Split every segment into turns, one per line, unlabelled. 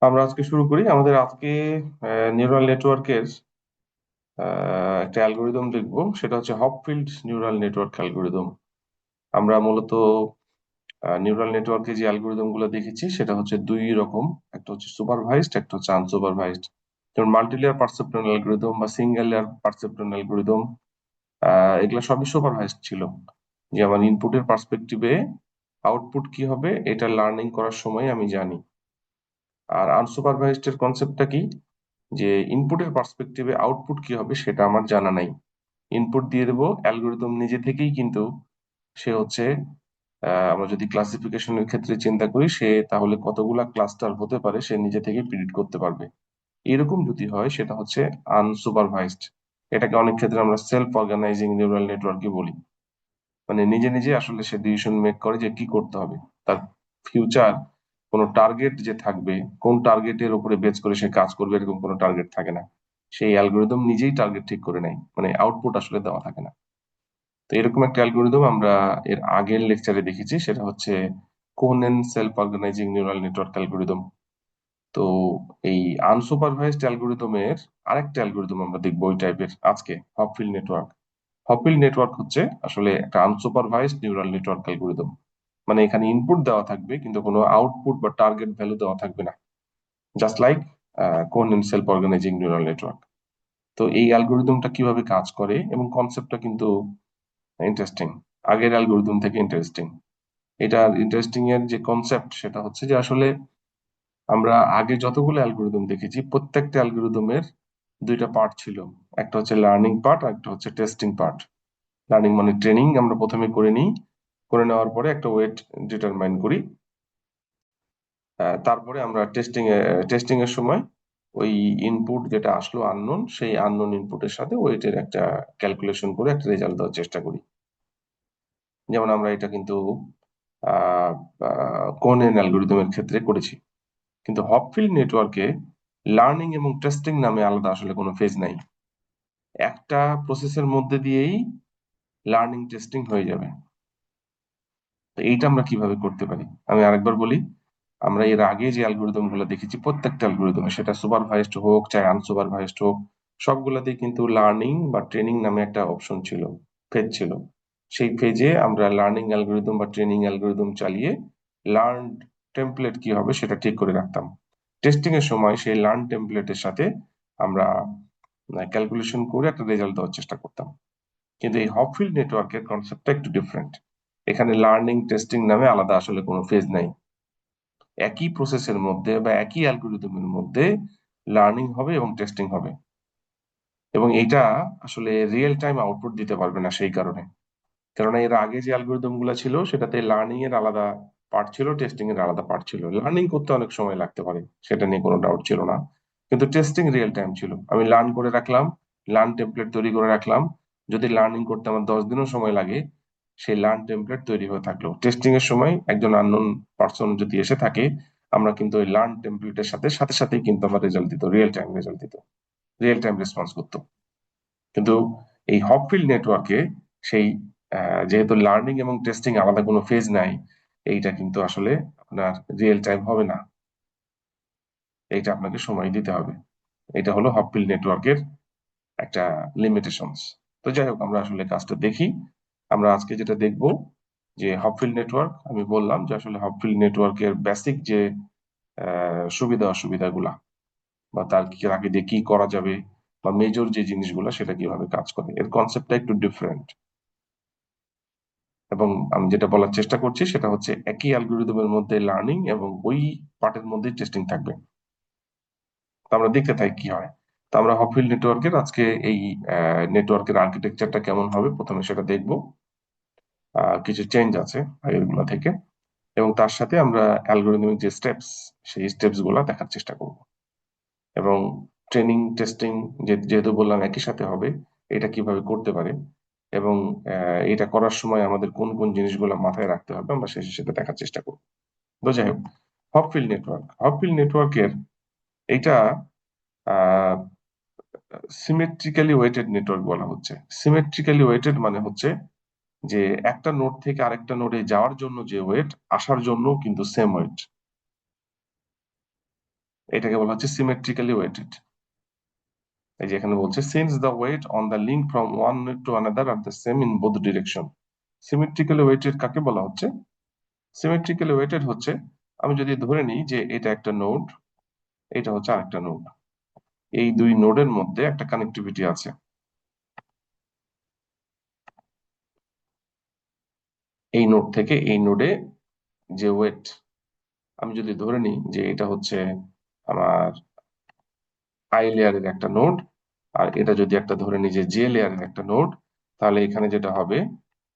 আমরা আজকে শুরু করি আমাদের আজকে নিউরাল নেটওয়ার্কের একটা অ্যালগোরিদম দেখব। সেটা হচ্ছে হপফিল্ড নিউরাল নেটওয়ার্ক অ্যালগোরিদম। আমরা মূলত নিউরাল নেটওয়ার্কে যে অ্যালগোরিদম গুলো দেখেছি সেটা হচ্ছে দুই রকম। একটা হচ্ছে সুপারভাইজড, একটা হচ্ছে আনসুপারভাইজড। যেমন মাল্টিলেয়ার পারসেপ্ট্রন অ্যালগোরিদম বা সিঙ্গেল লেয়ার পারসেপ্ট্রন অ্যালগোরিদম, এগুলো সবই সুপারভাইজড ছিল। যে আমার ইনপুটের পার্সপেক্টিভে আউটপুট কি হবে এটা লার্নিং করার সময় আমি জানি। আর আনসুপারভাইজড এর কনসেপ্টটা কি, যে ইনপুটের পার্সপেক্টিভে আউটপুট কি হবে সেটা আমার জানা নাই। ইনপুট দিয়ে দেবো, অ্যালগোরিদম নিজে থেকেই কিন্তু সে হচ্ছে আমরা যদি ক্লাসিফিকেশনের ক্ষেত্রে চিন্তা করি, সে তাহলে কতগুলা ক্লাস্টার হতে পারে সে নিজে থেকেই প্রিডিক্ট করতে পারবে। এরকম যদি হয় সেটা হচ্ছে আনসুপারভাইজড। এটাকে অনেক ক্ষেত্রে আমরা সেলফ অর্গানাইজিং নিউরাল নেটওয়ার্কই বলি। মানে নিজে নিজে আসলে সে ডিসিশন মেক করে যে কি করতে হবে। তার ফিউচার কোনো টার্গেট যে থাকবে, কোন টার্গেটের উপরে বেচ করে সে কাজ করবে এরকম কোনো টার্গেট থাকে না। সেই অ্যালগোরিদম নিজেই টার্গেট ঠিক করে নেয়, মানে আউটপুট আসলে দেওয়া থাকে না। তো এরকম একটা অ্যালগোরিদম আমরা এর আগের লেকচারে দেখেছি, সেটা হচ্ছে Kohonen self organizing neural network algorithm. তো এই আনসুপারভাইজড অ্যালগোরিদমের আরেকটা অ্যালগোরিদম আমরা দেখবো ওই টাইপের আজকে, হপফিল্ড নেটওয়ার্ক। হপফিল্ড নেটওয়ার্ক হচ্ছে আসলে একটা আনসুপারভাইজড নিউরাল নেটওয়ার্ক অ্যালগোরিদম। মানে এখানে ইনপুট দেওয়া থাকবে কিন্তু কোনো আউটপুট বা টার্গেট ভ্যালু দেওয়া থাকবে না, জাস্ট লাইক কোন সেলফ অর্গানাইজিং নিউরাল নেটওয়ার্ক। তো এই অ্যালগোরিদমটা কিভাবে কাজ করে এবং কনসেপ্টটা কিন্তু ইন্টারেস্টিং, আগের অ্যালগোরিদম থেকে ইন্টারেস্টিং। এটা ইন্টারেস্টিং এর যে কনসেপ্ট সেটা হচ্ছে যে আসলে আমরা আগে যতগুলো অ্যালগোরিদম দেখেছি প্রত্যেকটা অ্যালগোরিদমের দুইটা পার্ট ছিল। একটা হচ্ছে লার্নিং পার্ট আর একটা হচ্ছে টেস্টিং পার্ট। লার্নিং মানে ট্রেনিং আমরা প্রথমে করে নিই, করে নেওয়ার পরে একটা ওয়েট ডিটারমাইন করি। তারপরে আমরা টেস্টিং এর সময় ওই ইনপুট যেটা আসলো আননোন, সেই আননোন ইনপুটের সাথে ওয়েটের একটা ক্যালকুলেশন করে একটা রেজাল্ট দেওয়ার চেষ্টা করি। যেমন আমরা এটা কিন্তু কোহেন অ্যালগোরিদমের ক্ষেত্রে করেছি। কিন্তু হপফিল্ড নেটওয়ার্কে লার্নিং এবং টেস্টিং নামে আলাদা আসলে কোনো ফেজ নাই। একটা প্রসেসের মধ্যে দিয়েই লার্নিং টেস্টিং হয়ে যাবে। তো এইটা আমরা কিভাবে করতে পারি আমি আরেকবার বলি। আমরা এর আগে যে অ্যালগোরিদম গুলো দেখেছি প্রত্যেকটা অ্যালগোরিদম, সেটা সুপারভাইজড হোক চাই আনসুপারভাইজড হোক, সবগুলাতেই কিন্তু লার্নিং বা ট্রেনিং নামে একটা অপশন ছিল, ফেজ ছিল। সেই ফেজে আমরা লার্নিং অ্যালগোরিদম বা ট্রেনিং অ্যালগোরিদম চালিয়ে লার্ন টেমপ্লেট কি হবে সেটা ঠিক করে রাখতাম। টেস্টিং এর সময় সেই লার্ন টেমপ্লেটের সাথে আমরা ক্যালকুলেশন করে একটা রেজাল্ট দেওয়ার চেষ্টা করতাম। কিন্তু এই হপফিল্ড নেটওয়ার্কের কনসেপ্টটা একটু ডিফারেন্ট। এখানে লার্নিং টেস্টিং নামে আলাদা আসলে কোনো ফেজ নাই। একই প্রসেসের মধ্যে বা একই অ্যালগোরিদমের মধ্যে লার্নিং হবে এবং টেস্টিং হবে, এবং এটা আসলে রিয়েল টাইম আউটপুট দিতে পারবে না সেই কারণে। কেননা এর আগে যে অ্যালগোরিদম গুলো ছিল সেটাতে লার্নিং এর আলাদা পার্ট ছিল, টেস্টিং এর আলাদা পার্ট ছিল। লার্নিং করতে অনেক সময় লাগতে পারে, সেটা নিয়ে কোনো ডাউট ছিল না। কিন্তু টেস্টিং রিয়েল টাইম ছিল, আমি লার্ন করে রাখলাম, লার্ন টেমপ্লেট তৈরি করে রাখলাম। যদি লার্নিং করতে আমার 10 দিনও সময় লাগে, সেই লার্ন টেমপ্লেট তৈরি হয়ে থাকলো। টেস্টিং এর সময় একজন আননোন পার্সন যদি এসে থাকে, আমরা কিন্তু ওই লার্ন টেমপ্লেটের সাথে সাথে সাথেই কিন্তু আমার রেজাল্ট দিত, রিয়েল টাইম রেজাল্ট দিত, রিয়েল টাইম রেসপন্স করতো। কিন্তু এই হপফিল্ড নেটওয়ার্কে সেই যেহেতু লার্নিং এবং টেস্টিং আলাদা কোনো ফেজ নাই, এইটা কিন্তু আসলে আপনার রিয়েল টাইম হবে না, এইটা আপনাকে সময় দিতে হবে। এটা হলো হপফিল্ড নেটওয়ার্কের একটা লিমিটেশনস। তো যাই হোক, আমরা আসলে কাজটা দেখি। আমরা আজকে যেটা দেখব, যে হপফিল্ড নেটওয়ার্ক, আমি বললাম যে আসলে হপফিল্ড নেটওয়ার্কের বেসিক যে সুবিধা অসুবিধাগুলা বা তার কি আগে দিয়ে কি করা যাবে বা মেজর যে জিনিসগুলো সেটা কিভাবে কাজ করে, এর কনসেপ্টটা একটু ডিফারেন্ট। এবং আমি যেটা বলার চেষ্টা করছি সেটা হচ্ছে একই অ্যালগোরিদমের মধ্যে লার্নিং এবং ওই পার্টের মধ্যে টেস্টিং থাকবে। তো আমরা দেখতে থাকি কি হয়। তো আমরা হপফিল্ড নেটওয়ার্কের আজকে এই নেটওয়ার্কের আর্কিটেকচারটা কেমন হবে প্রথমে সেটা দেখবো। কিছু চেঞ্জ আছে আগের গুলা থেকে, এবং তার সাথে আমরা অ্যালগোরিদমিক যে স্টেপস, সেই স্টেপস গুলা দেখার চেষ্টা করব। এবং ট্রেনিং টেস্টিং যেহেতু বললাম একই সাথে হবে, এটা কিভাবে করতে পারে এবং এটা করার সময় আমাদের কোন কোন জিনিসগুলো মাথায় রাখতে হবে আমরা শেষে সেটা দেখার চেষ্টা করব। তো যাই হোক, হপফিল্ড নেটওয়ার্কের এটা সিমেট্রিক্যালি ওয়েটেড নেটওয়ার্ক বলা হচ্ছে। সিমেট্রিক্যালি ওয়েটেড মানে হচ্ছে যে একটা নোড থেকে আরেকটা নোডে যাওয়ার জন্য যে ওয়েট, আসার জন্য কিন্তু সেম ওয়েট। এটাকে বলা হচ্ছে সিমেট্রিক্যালি ওয়েটেড। এই যে এখানে বলছে since the weight on the link from one node to another are the same in both direction. Symmetrically weighted কাকে বলা হচ্ছে? সিমেট্রিক্যালি ওয়েটেড হচ্ছে, আমি যদি ধরে নিই যে এটা একটা নোড, এটা হচ্ছে আরেকটা নোড, এই দুই নোডের মধ্যে একটা কানেক্টিভিটি আছে। এই নোড থেকে এই নোডে যে ওয়েট, আমি যদি ধরে নিই যে এটা হচ্ছে আমার আই লেয়ারের একটা নোড, আর এটা যদি একটা ধরে নিই যে জে লেয়ারের একটা নোড, তাহলে এখানে যেটা হবে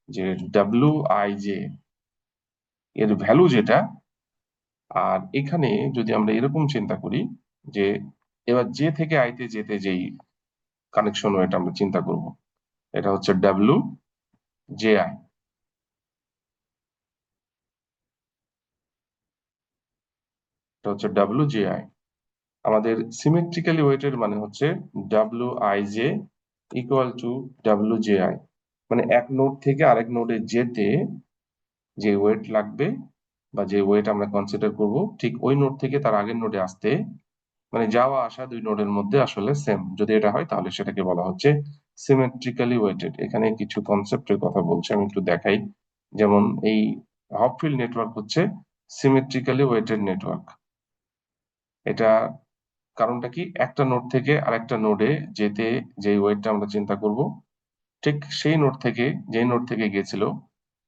যে ডাব্লিউ আই জে এর ভ্যালু যেটা, আর এখানে যদি আমরা এরকম চিন্তা করি যে এবার জে থেকে আইতে যেতে যেই কানেকশন ওয়েট আমরা চিন্তা করব, এটা হচ্ছে ডাব্লিউ জে আই। এটা হচ্ছে ডাব্লিউ জে আই। আমাদের সিমেট্রিক্যালি ওয়েটেড মানে হচ্ছে W I J equal to W J I. মানে এক নোড থেকে আরেক নোডে যেতে যে ওয়েট লাগবে বা যে ওয়েট আমরা কনসিডার করব, ঠিক ওই নোড থেকে তার আগের নোডে আসতে, মানে যাওয়া আসা দুই নোডের মধ্যে আসলে সেম যদি এটা হয়, তাহলে সেটাকে বলা হচ্ছে সিমেট্রিক্যালি ওয়েটেড। এখানে কিছু কনসেপ্টের কথা বলছে, আমি একটু দেখাই। যেমন এই হপফিল্ড নেটওয়ার্ক হচ্ছে সিমেট্রিক্যালি ওয়েটেড নেটওয়ার্ক। এটা কারণটা কি, একটা নোড থেকে আরেকটা নোডে যেতে যে ওয়েটটা আমরা চিন্তা করব, ঠিক সেই নোড থেকে, যেই নোড থেকে গিয়েছিল,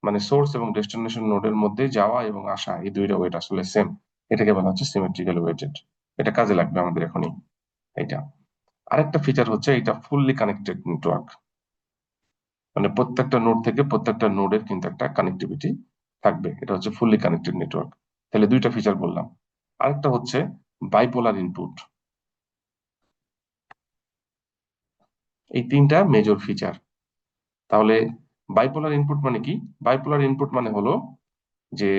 মানে সোর্স এবং ডেস্টিনেশন নোডের মধ্যে যাওয়া এবং আসা এই দুইটা ওয়েট আসলে সেম। এটাকে বলা হচ্ছে সিমেট্রিক্যালি ওয়েটেড। এটা কাজে লাগবে আমাদের এখনই। এটা আরেকটা ফিচার হচ্ছে এটা ফুললি কানেক্টেড নেটওয়ার্ক। মানে প্রত্যেকটা নোড থেকে প্রত্যেকটা নোডের কিন্তু একটা কানেক্টিভিটি থাকবে, এটা হচ্ছে ফুললি কানেক্টেড নেটওয়ার্ক। তাহলে দুইটা ফিচার বললাম। আরেকটা হচ্ছে বাইপোলার ইনপুট। এই তিনটা মেজর ফিচার। তাহলে বাইপোলার ইনপুট মানে কি? বাইপোলার ইনপুট মানে হলো যে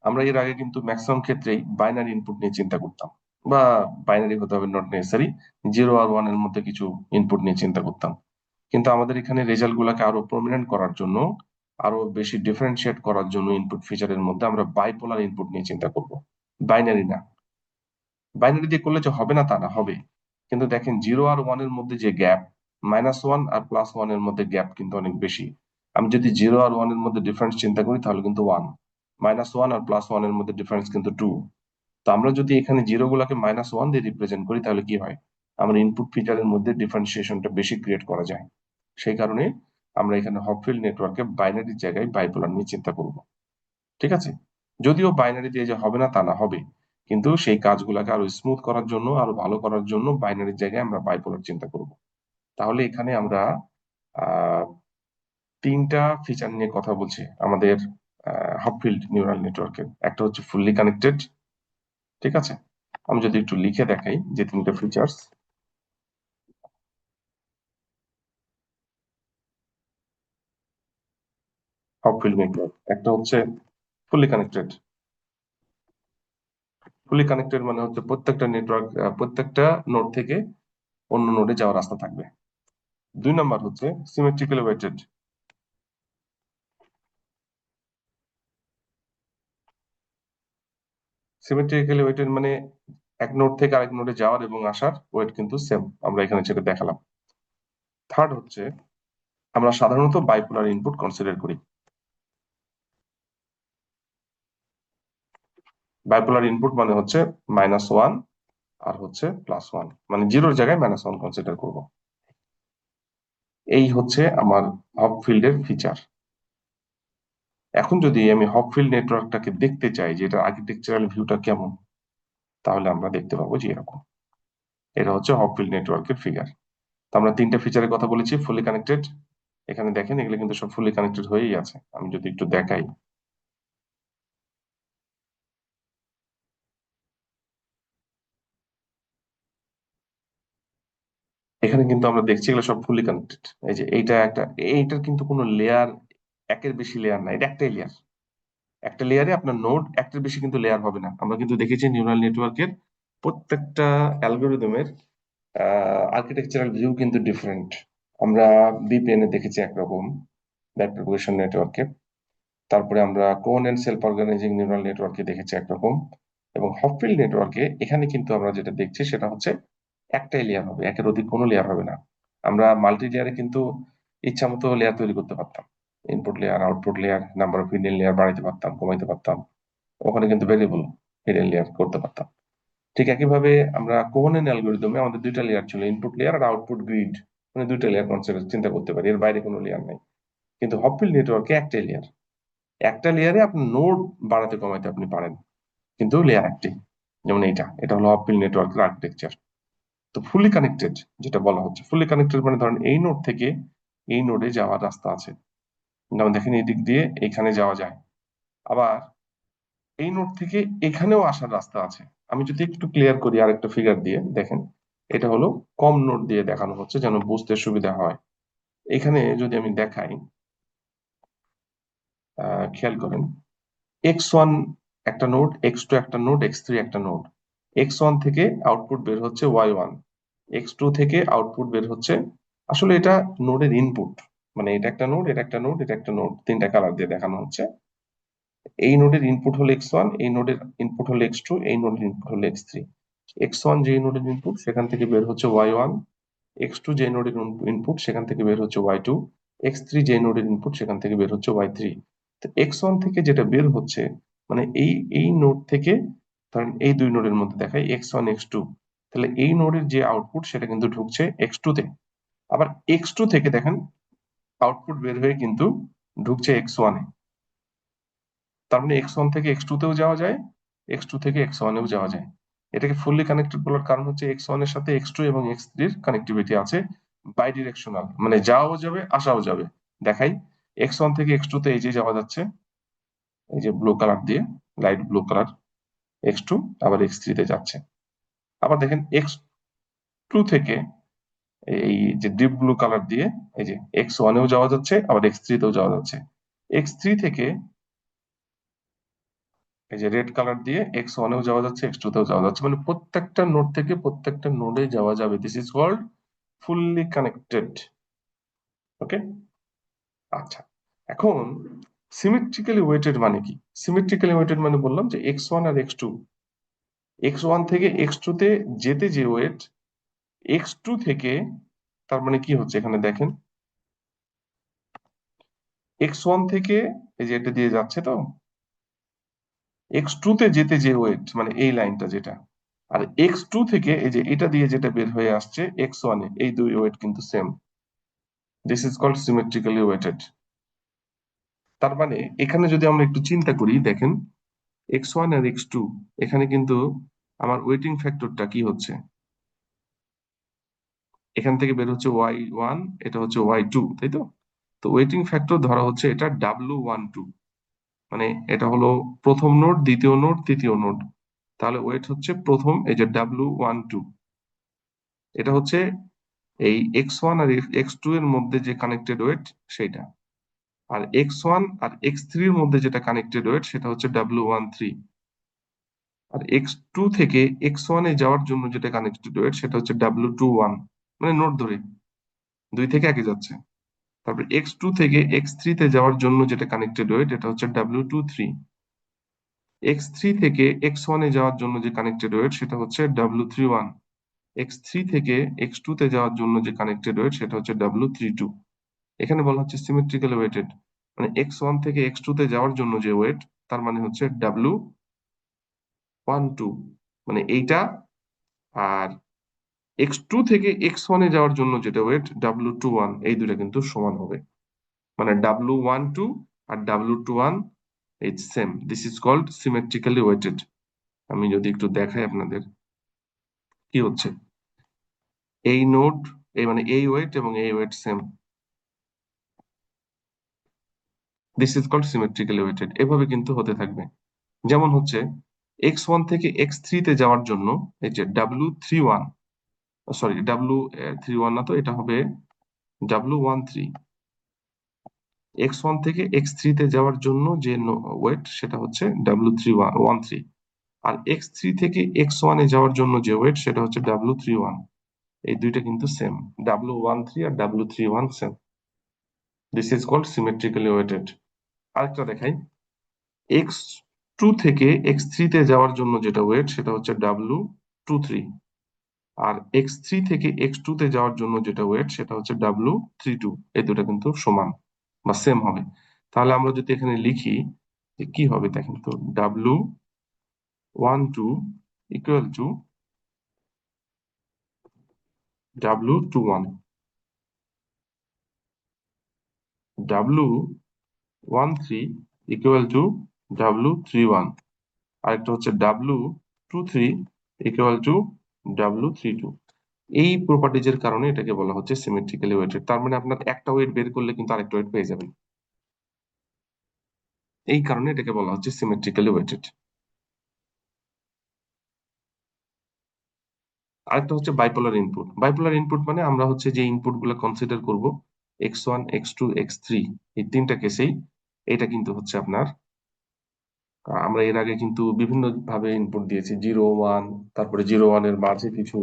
আমরা এর আগে কিন্তু ম্যাক্সিমাম ক্ষেত্রেই বাইনারি ইনপুট নিয়ে চিন্তা করতাম, বা বাইনারি হতে হবে নট নেসেসারি, জিরো আর ওয়ান এর মধ্যে কিছু ইনপুট নিয়ে চিন্তা করতাম। কিন্তু আমাদের এখানে রেজাল্ট গুলাকে আরো প্রমিনেন্ট করার জন্য, আরো বেশি ডিফারেন্সিয়েট করার জন্য ইনপুট ফিচারের মধ্যে আমরা বাইপোলার ইনপুট নিয়ে চিন্তা করব, বাইনারি না। বাইনারি দিয়ে করলে যে হবে না তা না, হবে। কিন্তু দেখেন জিরো আর ওয়ান এর মধ্যে যে গ্যাপ, মাইনাস ওয়ান আর প্লাস ওয়ান এর মধ্যে গ্যাপ কিন্তু অনেক বেশি। আমি যদি জিরো আর ওয়ান এর মধ্যে ডিফারেন্স চিন্তা করি তাহলে কিন্তু ওয়ান, মাইনাস ওয়ান আর প্লাস ওয়ান এর মধ্যে ডিফারেন্স কিন্তু টু। তো আমরা যদি এখানে জিরো গুলাকে মাইনাস ওয়ান দিয়ে রিপ্রেজেন্ট করি তাহলে কি হয়, আমরা ইনপুট ফিচারের মধ্যে ডিফারেন্সিয়েশনটা বেশি ক্রিয়েট করা যায়। সেই কারণে আমরা এখানে হপফিল্ড নেটওয়ার্কে বাইনারির জায়গায় বাইপোলার নিয়ে চিন্তা করব। ঠিক আছে? যদিও বাইনারি দিয়ে যে হবে না তা না, হবে। কিন্তু সেই কাজগুলোকে আরো স্মুথ করার জন্য, আরো ভালো করার জন্য বাইনারির জায়গায় আমরা বাইপোলার চিন্তা করব। তাহলে এখানে আমরা আহ তিনটা ফিচার নিয়ে কথা বলছি আমাদের হপফিল্ড নিউরাল নেটওয়ার্কের। একটা হচ্ছে ফুললি কানেক্টেড। ঠিক আছে? আমি যদি একটু লিখে দেখাই যে তিনটা ফিচার্স। হপফিল্ড নেটওয়ার্ক একটা হচ্ছে ফুললি কানেক্টেড। ফুলি কানেক্টেড মানে হচ্ছে প্রত্যেকটা নেটওয়ার্ক, প্রত্যেকটা নোড থেকে অন্য নোডে যাওয়ার রাস্তা থাকবে। দুই নাম্বার হচ্ছে সিমেট্রিক্যালি ওয়েটেড। সিমেট্রিক্যালি ওয়েটেড মানে এক নোড থেকে আরেক নোডে যাওয়ার এবং আসার ওয়েট কিন্তু সেম, আমরা এখানে যেটা দেখালাম। থার্ড হচ্ছে আমরা সাধারণত বাইপোলার ইনপুট কনসিডার করি। বাইপোলার ইনপুট মানে হচ্ছে মাইনাস ওয়ান আর হচ্ছে প্লাস ওয়ান, মানে জিরোর জায়গায় মাইনাস ওয়ান কনসিডার করব। এই হচ্ছে আমার হপফিল্ডের ফিচার। এখন যদি আমি হপফিল্ড নেটওয়ার্কটাকে দেখতে চাই যে এটার আর্কিটেকচারাল ভিউটা কেমন, তাহলে আমরা দেখতে পাবো যে এরকম। এটা হচ্ছে হপফিল্ড নেটওয়ার্কের ফিগার। তো আমরা তিনটা ফিচারের কথা বলেছি, ফুলি কানেক্টেড। এখানে দেখেন এগুলো কিন্তু সব ফুলি কানেক্টেড হয়েই আছে। আমি যদি একটু দেখাই, এখানে কিন্তু আমরা দেখছি এগুলো সব ফুলি কানেক্টেড। এই যে এইটা একটা, এইটার কিন্তু কোনো লেয়ার, একের বেশি লেয়ার নাই, এটা একটাই লেয়ার। একটা লেয়ারে আপনার নোড, একটার বেশি কিন্তু লেয়ার হবে না। আমরা কিন্তু দেখেছি নিউরাল নেটওয়ার্কের প্রত্যেকটা অ্যালগোরিদমের আর্কিটেকচারাল ভিউ কিন্তু ডিফারেন্ট। আমরা বিপিএন এ দেখেছি একরকম, ব্যাক প্রপোগেশন নেটওয়ার্কে। তারপরে আমরা কোন এন্ড সেলফ অর্গানাইজিং নিউরাল নেটওয়ার্কে দেখেছি একরকম, এবং হপফিল্ড নেটওয়ার্কে এখানে কিন্তু আমরা যেটা দেখছি সেটা হচ্ছে একটাই লেয়ার হবে, একের অধিক কোনো লেয়ার হবে না। আমরা মাল্টি লেয়ারে কিন্তু ইচ্ছা মতো লেয়ার তৈরি করতে পারতাম, input layer, output layer, number of hidden layer বাড়াইতে পারতাম, কমাইতে পারতাম, ওখানে কিন্তু ভেরিয়েবল হিডেন লেয়ার করতে পারতাম। ঠিক একইভাবে আমরা কোহেন অ্যালগরিদমে আমাদের দুইটা লেয়ার ছিল, ইনপুট লেয়ার আর আউটপুট গ্রিড, মানে দুইটা লেয়ার কনসেপ্ট চিন্তা করতে পারি, এর বাইরে কোনো লেয়ার নাই। কিন্তু হপফিল্ড নেটওয়ার্কে একটাই লেয়ার, একটা লেয়ারে আপনি নোড বাড়াতে কমাইতে আপনি পারেন, কিন্তু লেয়ার একটাই। যেমন এটা হলো হপফিল্ড নেটওয়ার্কের আর্কিটেকচার। তো ফুলি কানেক্টেড যেটা বলা হচ্ছে, ফুলি কানেক্টেড মানে ধরেন এই নোড থেকে এই নোডে যাওয়ার রাস্তা আছে, যেমন দেখেন এই দিক দিয়ে এখানে যাওয়া যায়, আবার এই নোড থেকে এখানেও আসার রাস্তা আছে। আমি যদি একটু ক্লিয়ার করি আরেকটা ফিগার দিয়ে, দেখেন এটা হলো কম নোড দিয়ে দেখানো হচ্ছে যেন বুঝতে সুবিধা হয়। এখানে যদি আমি দেখাই, খেয়াল করেন, x1 একটা নোড, x2 একটা নোড, x3 একটা নোড। x1 থেকে আউটপুট বের হচ্ছে y1, x2 থেকে আউটপুট বের হচ্ছে, আসলে এটা নোডের ইনপুট, মানে এটা একটা নোড, এটা একটা নোড, এটা একটা নোড, তিনটা কালার দিয়ে দেখানো হচ্ছে। এই নোডের ইনপুট হলো x1, এই নোডের ইনপুট হলো x2, এই নোডের ইনপুট হলো x3। x1 যে নোডের ইনপুট সেখান থেকে বের হচ্ছে y1, x2 যে নোডের ইনপুট সেখান থেকে বের হচ্ছে y2, x3 যে নোডের ইনপুট সেখান থেকে বের হচ্ছে y3। তো x1 থেকে যেটা বের হচ্ছে, মানে এই এই নোড থেকে, ধরেন এই দুই নোডের মধ্যে দেখাই x1 x2, তাহলে এই নোডের যে আউটপুট সেটা কিন্তু ঢুকছে x2 তে। আবার x2 থেকে দেখেন আউটপুট বের হয়ে কিন্তু ঢুকছে x1 এ। তার মানে x1 থেকে x2 তেও যাওয়া যায়, x2 থেকে x1 এও যাওয়া যায়। এটাকে ফুললি কানেক্টেড বলার কারণ হচ্ছে x1 এর সাথে x2 এবং x3 এর কানেক্টিভিটি আছে, বাই ডিরেকশনাল, মানে যাওয়াও যাবে আসাও যাবে। দেখাই, x1 থেকে x2 তে এই যে যাওয়া যাচ্ছে, এই যে ব্লু কালার দিয়ে, লাইট ব্লু কালার, x2 আবার x3 তে যাচ্ছে। আবার দেখেন x2 থেকে এই যে ডিপ ব্লু কালার দিয়ে, এই যে x1 এও যাওয়া যাচ্ছে আবার x3 তেও যাওয়া যাচ্ছে। x3 থেকে এই যে রেড কালার দিয়ে x1 এও যাওয়া যাচ্ছে, x2 তেও যাওয়া যাচ্ছে, মানে প্রত্যেকটা নোড থেকে প্রত্যেকটা নোডে যাওয়া যাবে। This is called fully connected. Okay, আচ্ছা। এখন সিমেট্রিক্যালি ওয়েটেড মানে কি? সিমেট্রিক্যালি ওয়েটেড মানে বললাম যে x1 আর x2, x1 থেকে x2 তে যেতে যে ওয়েট, x2 থেকে, তার মানে কি হচ্ছে এখানে দেখেন, x1 থেকে এই যে এটা দিয়ে যাচ্ছে, তো x2 তে যেতে যে ওয়েট মানে এই লাইনটা যেটা, আর x2 থেকে এই যে এটা দিয়ে যেটা বের হয়ে আসছে x1 এ, এই দুই ওয়েট কিন্তু same. This is called symmetrically weighted. তার মানে এখানে যদি আমরা একটু চিন্তা করি, দেখেন x1 আর x2, এখানে কিন্তু আমার ওয়েটিং ফ্যাক্টরটা কি হচ্ছে, এখান থেকে বের হচ্ছে y1, এটা হচ্ছে y2, তাই তো? তো ওয়েটিং ফ্যাক্টর ধরা হচ্ছে এটা W12, মানে এটা হলো প্রথম নোড, দ্বিতীয় নোড, তৃতীয় নোড, তাহলে ওয়েট হচ্ছে প্রথম এই যে W12, এটা হচ্ছে এই x1 আর x2 এর মধ্যে যে কানেক্টেড ওয়েট সেইটা। আর x1 আর x3 এর মধ্যে যেটা কানেক্টেড ওয়েট সেটা হচ্ছে W13। আর x2 থেকে x1 এ যাওয়ার জন্য যেটা কানেক্টেড ওয়েট সেটা হচ্ছে W21, মানে নোড ধরে দুই থেকে একে যাচ্ছে। তারপর x2 থেকে x3 তে যাওয়ার জন্য যেটা কানেক্টেড ওয়েট এটা হচ্ছে W23। x3 থেকে x1 এ যাওয়ার জন্য যে কানেক্টেড ওয়েট সেটা হচ্ছে W31। x3 থেকে x2 তে যাওয়ার জন্য যে কানেক্টেড ওয়েট সেটা হচ্ছে W32। এখানে বলা হচ্ছে সিমেট্রিক্যালি ওয়েটেড, মানে x1 থেকে x2 তে যাওয়ার জন্য যে ওয়েট, তার মানে হচ্ছে W12, মানে এইটা। আর x2 থেকে x1 এ যাওয়ার জন্য যেটা ওয়েট W21, এই দুটা কিন্তু সমান হবে, মানে W12 আর W21 is same. This is called symmetrically weighted. আমি যদি একটু দেখাই আপনাদের কি হচ্ছে, এই নোড, এই মানে এই ওয়েট এবং এই weight same, this is called symmetrically weighted. এভাবে কিন্তু হতে থাকবে। যেমন হচ্ছে x1 থেকে x3 তে যাওয়ার জন্য এই যে W31, সরি W31 না, তো এটা হবে W13। x1 থেকে x3 তে যাওয়ার জন্য যে ওয়েট সেটা হচ্ছে W13, আর x3 থেকে x1 এ যাওয়ার জন্য যে ওয়েট সেটা হচ্ছে W31। এই দুইটা কিন্তু সেম, W13 আর W31 সেম। This is called symmetrically weighted. আরেকটা দেখাই, টু থেকে x3 তে যাওয়ার জন্য যেটা ওয়েট সেটা হচ্ছে W23, আর x3 থেকে x2 তে যাওয়ার জন্য যেটা ওয়েট সেটা হচ্ছে W32। এই দুটো কিন্তু সমান বা সেম হবে। তাহলে আমরা যদি এখানে লিখি যে কি হবে, দেখেন তো, W12 equal to W21, W13 equal to W31, আরেকটা হচ্ছে W23 ইকুয়াল টু W32। এই প্রপার্টিজের কারণে এটাকে বলা হচ্ছে সিমেট্রিক্যালি ওয়েটেড। তার মানে আপনার একটা ওয়েট বের করলে কিন্তু আরেকটা ওয়েট পেয়ে যাবেন। এই কারণে এটাকে বলা হচ্ছে সিমেট্রিক্যালি ওয়েটেড। আরেকটা হচ্ছে বাইপোলার ইনপুট। বাইপোলার ইনপুট মানে আমরা হচ্ছে যে ইনপুট গুলো কনসিডার করব, x1 x2 x3, এই তিনটা কেসেই এটা কিন্তু হচ্ছে আপনার, আমরা এর আগে কিন্তু বিভিন্ন ভাবে ইনপুট দিয়েছি, 0 1, তারপরে 0 1 এর মাঝে কিছু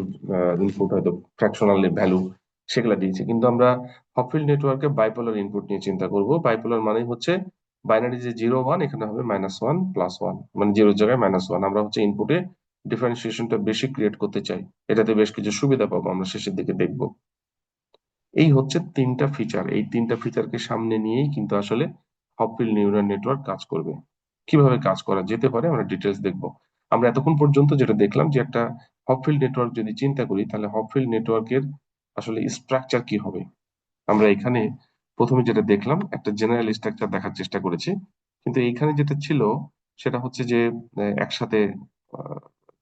ইনপুট হয়তো ফ্র্যাকশনাল ভ্যালু, সেগুলা দিয়েছি। কিন্তু আমরা হপফিল্ড নেটওয়ার্কে বাইপোলার ইনপুট নিয়ে চিন্তা করব। বাইপোলার মানে হচ্ছে বাইনারি যে 0 1, এখানে হবে -1 + 1, মানে 0 জায়গায় -1। আমরা হচ্ছে ইনপুটে ডিফারেন্সিয়েশনটা বেশি ক্রিয়েট করতে চাই, এটাতে বেশ কিছু সুবিধা পাবো, আমরা শেষের দিকে দেখবো। এই হচ্ছে তিনটা ফিচার, এই তিনটা ফিচারকে সামনে নিয়েই কিন্তু আসলে হপফিল্ড নিউরাল নেটওয়ার্ক কাজ করবে। কিভাবে কাজ করা যেতে পারে আমরা ডিটেলস দেখবো। আমরা এতক্ষণ পর্যন্ত যেটা দেখলাম যে একটা হপফিল্ড নেটওয়ার্ক যদি চিন্তা করি, তাহলে হপফিল্ড নেটওয়ার্কের আসলে স্ট্রাকচার কি হবে। আমরা এখানে প্রথমে যেটা দেখলাম একটা জেনারেল স্ট্রাকচার দেখার চেষ্টা করেছি, কিন্তু এইখানে যেটা ছিল সেটা হচ্ছে যে একসাথে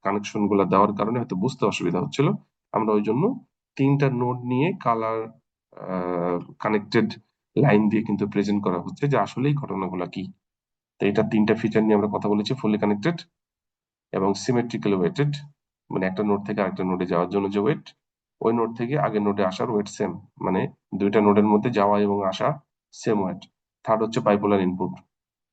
কানেকশন গুলা দেওয়ার কারণে হয়তো বুঝতে অসুবিধা হচ্ছিল। আমরা ওই জন্য তিনটা নোড নিয়ে কালার কানেক্টেড লাইন দিয়ে কিন্তু প্রেজেন্ট করা হচ্ছে যে আসলেই ঘটনাগুলো কি। তো এটা তিনটা ফিচার নিয়ে আমরা কথা বলেছি, ফুলি কানেক্টেড এবং সিমেট্রিক্যালি ওয়েটেড, মানে একটা নোড থেকে আরেকটা নোডে যাওয়ার জন্য যে ওয়েট, ওই নোড থেকে আগের নোডে আসার ওয়েট সেম, মানে দুইটা নোডের মধ্যে যাওয়া এবং আসা সেম ওয়েট। থার্ড হচ্ছে বাইপোলার ইনপুট,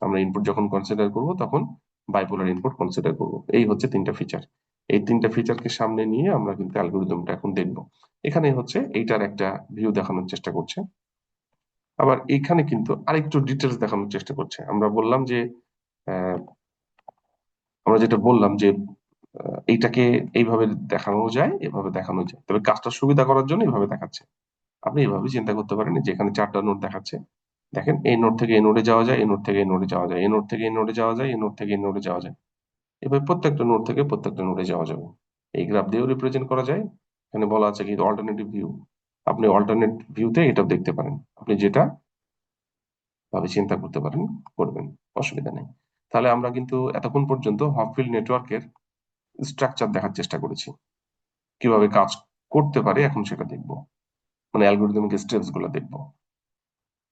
আমরা ইনপুট যখন কনসিডার করব তখন বাইপোলার ইনপুট কনসিডার করব। এই হচ্ছে তিনটা ফিচার। এই তিনটা ফিচারকে সামনে নিয়ে আমরা কিন্তু অ্যালগোরিদমটা এখন দেখব। এখানে হচ্ছে এইটার একটা ভিউ দেখানোর চেষ্টা করছে, আবার এখানে কিন্তু আরেকটু ডিটেলস দেখানোর চেষ্টা করছে। আমরা বললাম যে আহ, আমরা যেটা বললাম যে এইটাকে এইভাবে দেখানো যায়, এভাবে দেখানো যায়, তবে কাজটা সুবিধা করার জন্য এইভাবে দেখাচ্ছে। আপনি এইভাবে চিন্তা করতে পারেন যে এখানে চারটা নোড দেখাচ্ছে, দেখেন এই নোড থেকে এই নোডে যাওয়া যায়, এই নোড থেকে এই নোডে যাওয়া যায়, এই নোড থেকে এই নোডে যাওয়া যায়, এই নোড থেকে এই নোডে যাওয়া যায়। এভাবে প্রত্যেকটা নোড থেকে প্রত্যেকটা নোডে যাওয়া যাবে। এই গ্রাফ দিয়েও রিপ্রেজেন্ট করা যায়। এখানে বলা আছে কি অল্টারনেটিভ ভিউ, আপনি অল্টারনেট ভিউতে এটা দেখতে পারেন, আপনি যেটা ভাবে চিন্তা করতে পারেন করবেন, অসুবিধা নেই। তাহলে আমরা কিন্তু এতক্ষণ পর্যন্ত হপফিল্ড নেটওয়ার্কের স্ট্রাকচার দেখার চেষ্টা করেছি, কিভাবে কাজ করতে পারে এখন সেটা দেখবো, মানে অ্যালগোরিদমিক স্টেপস গুলো দেখবো।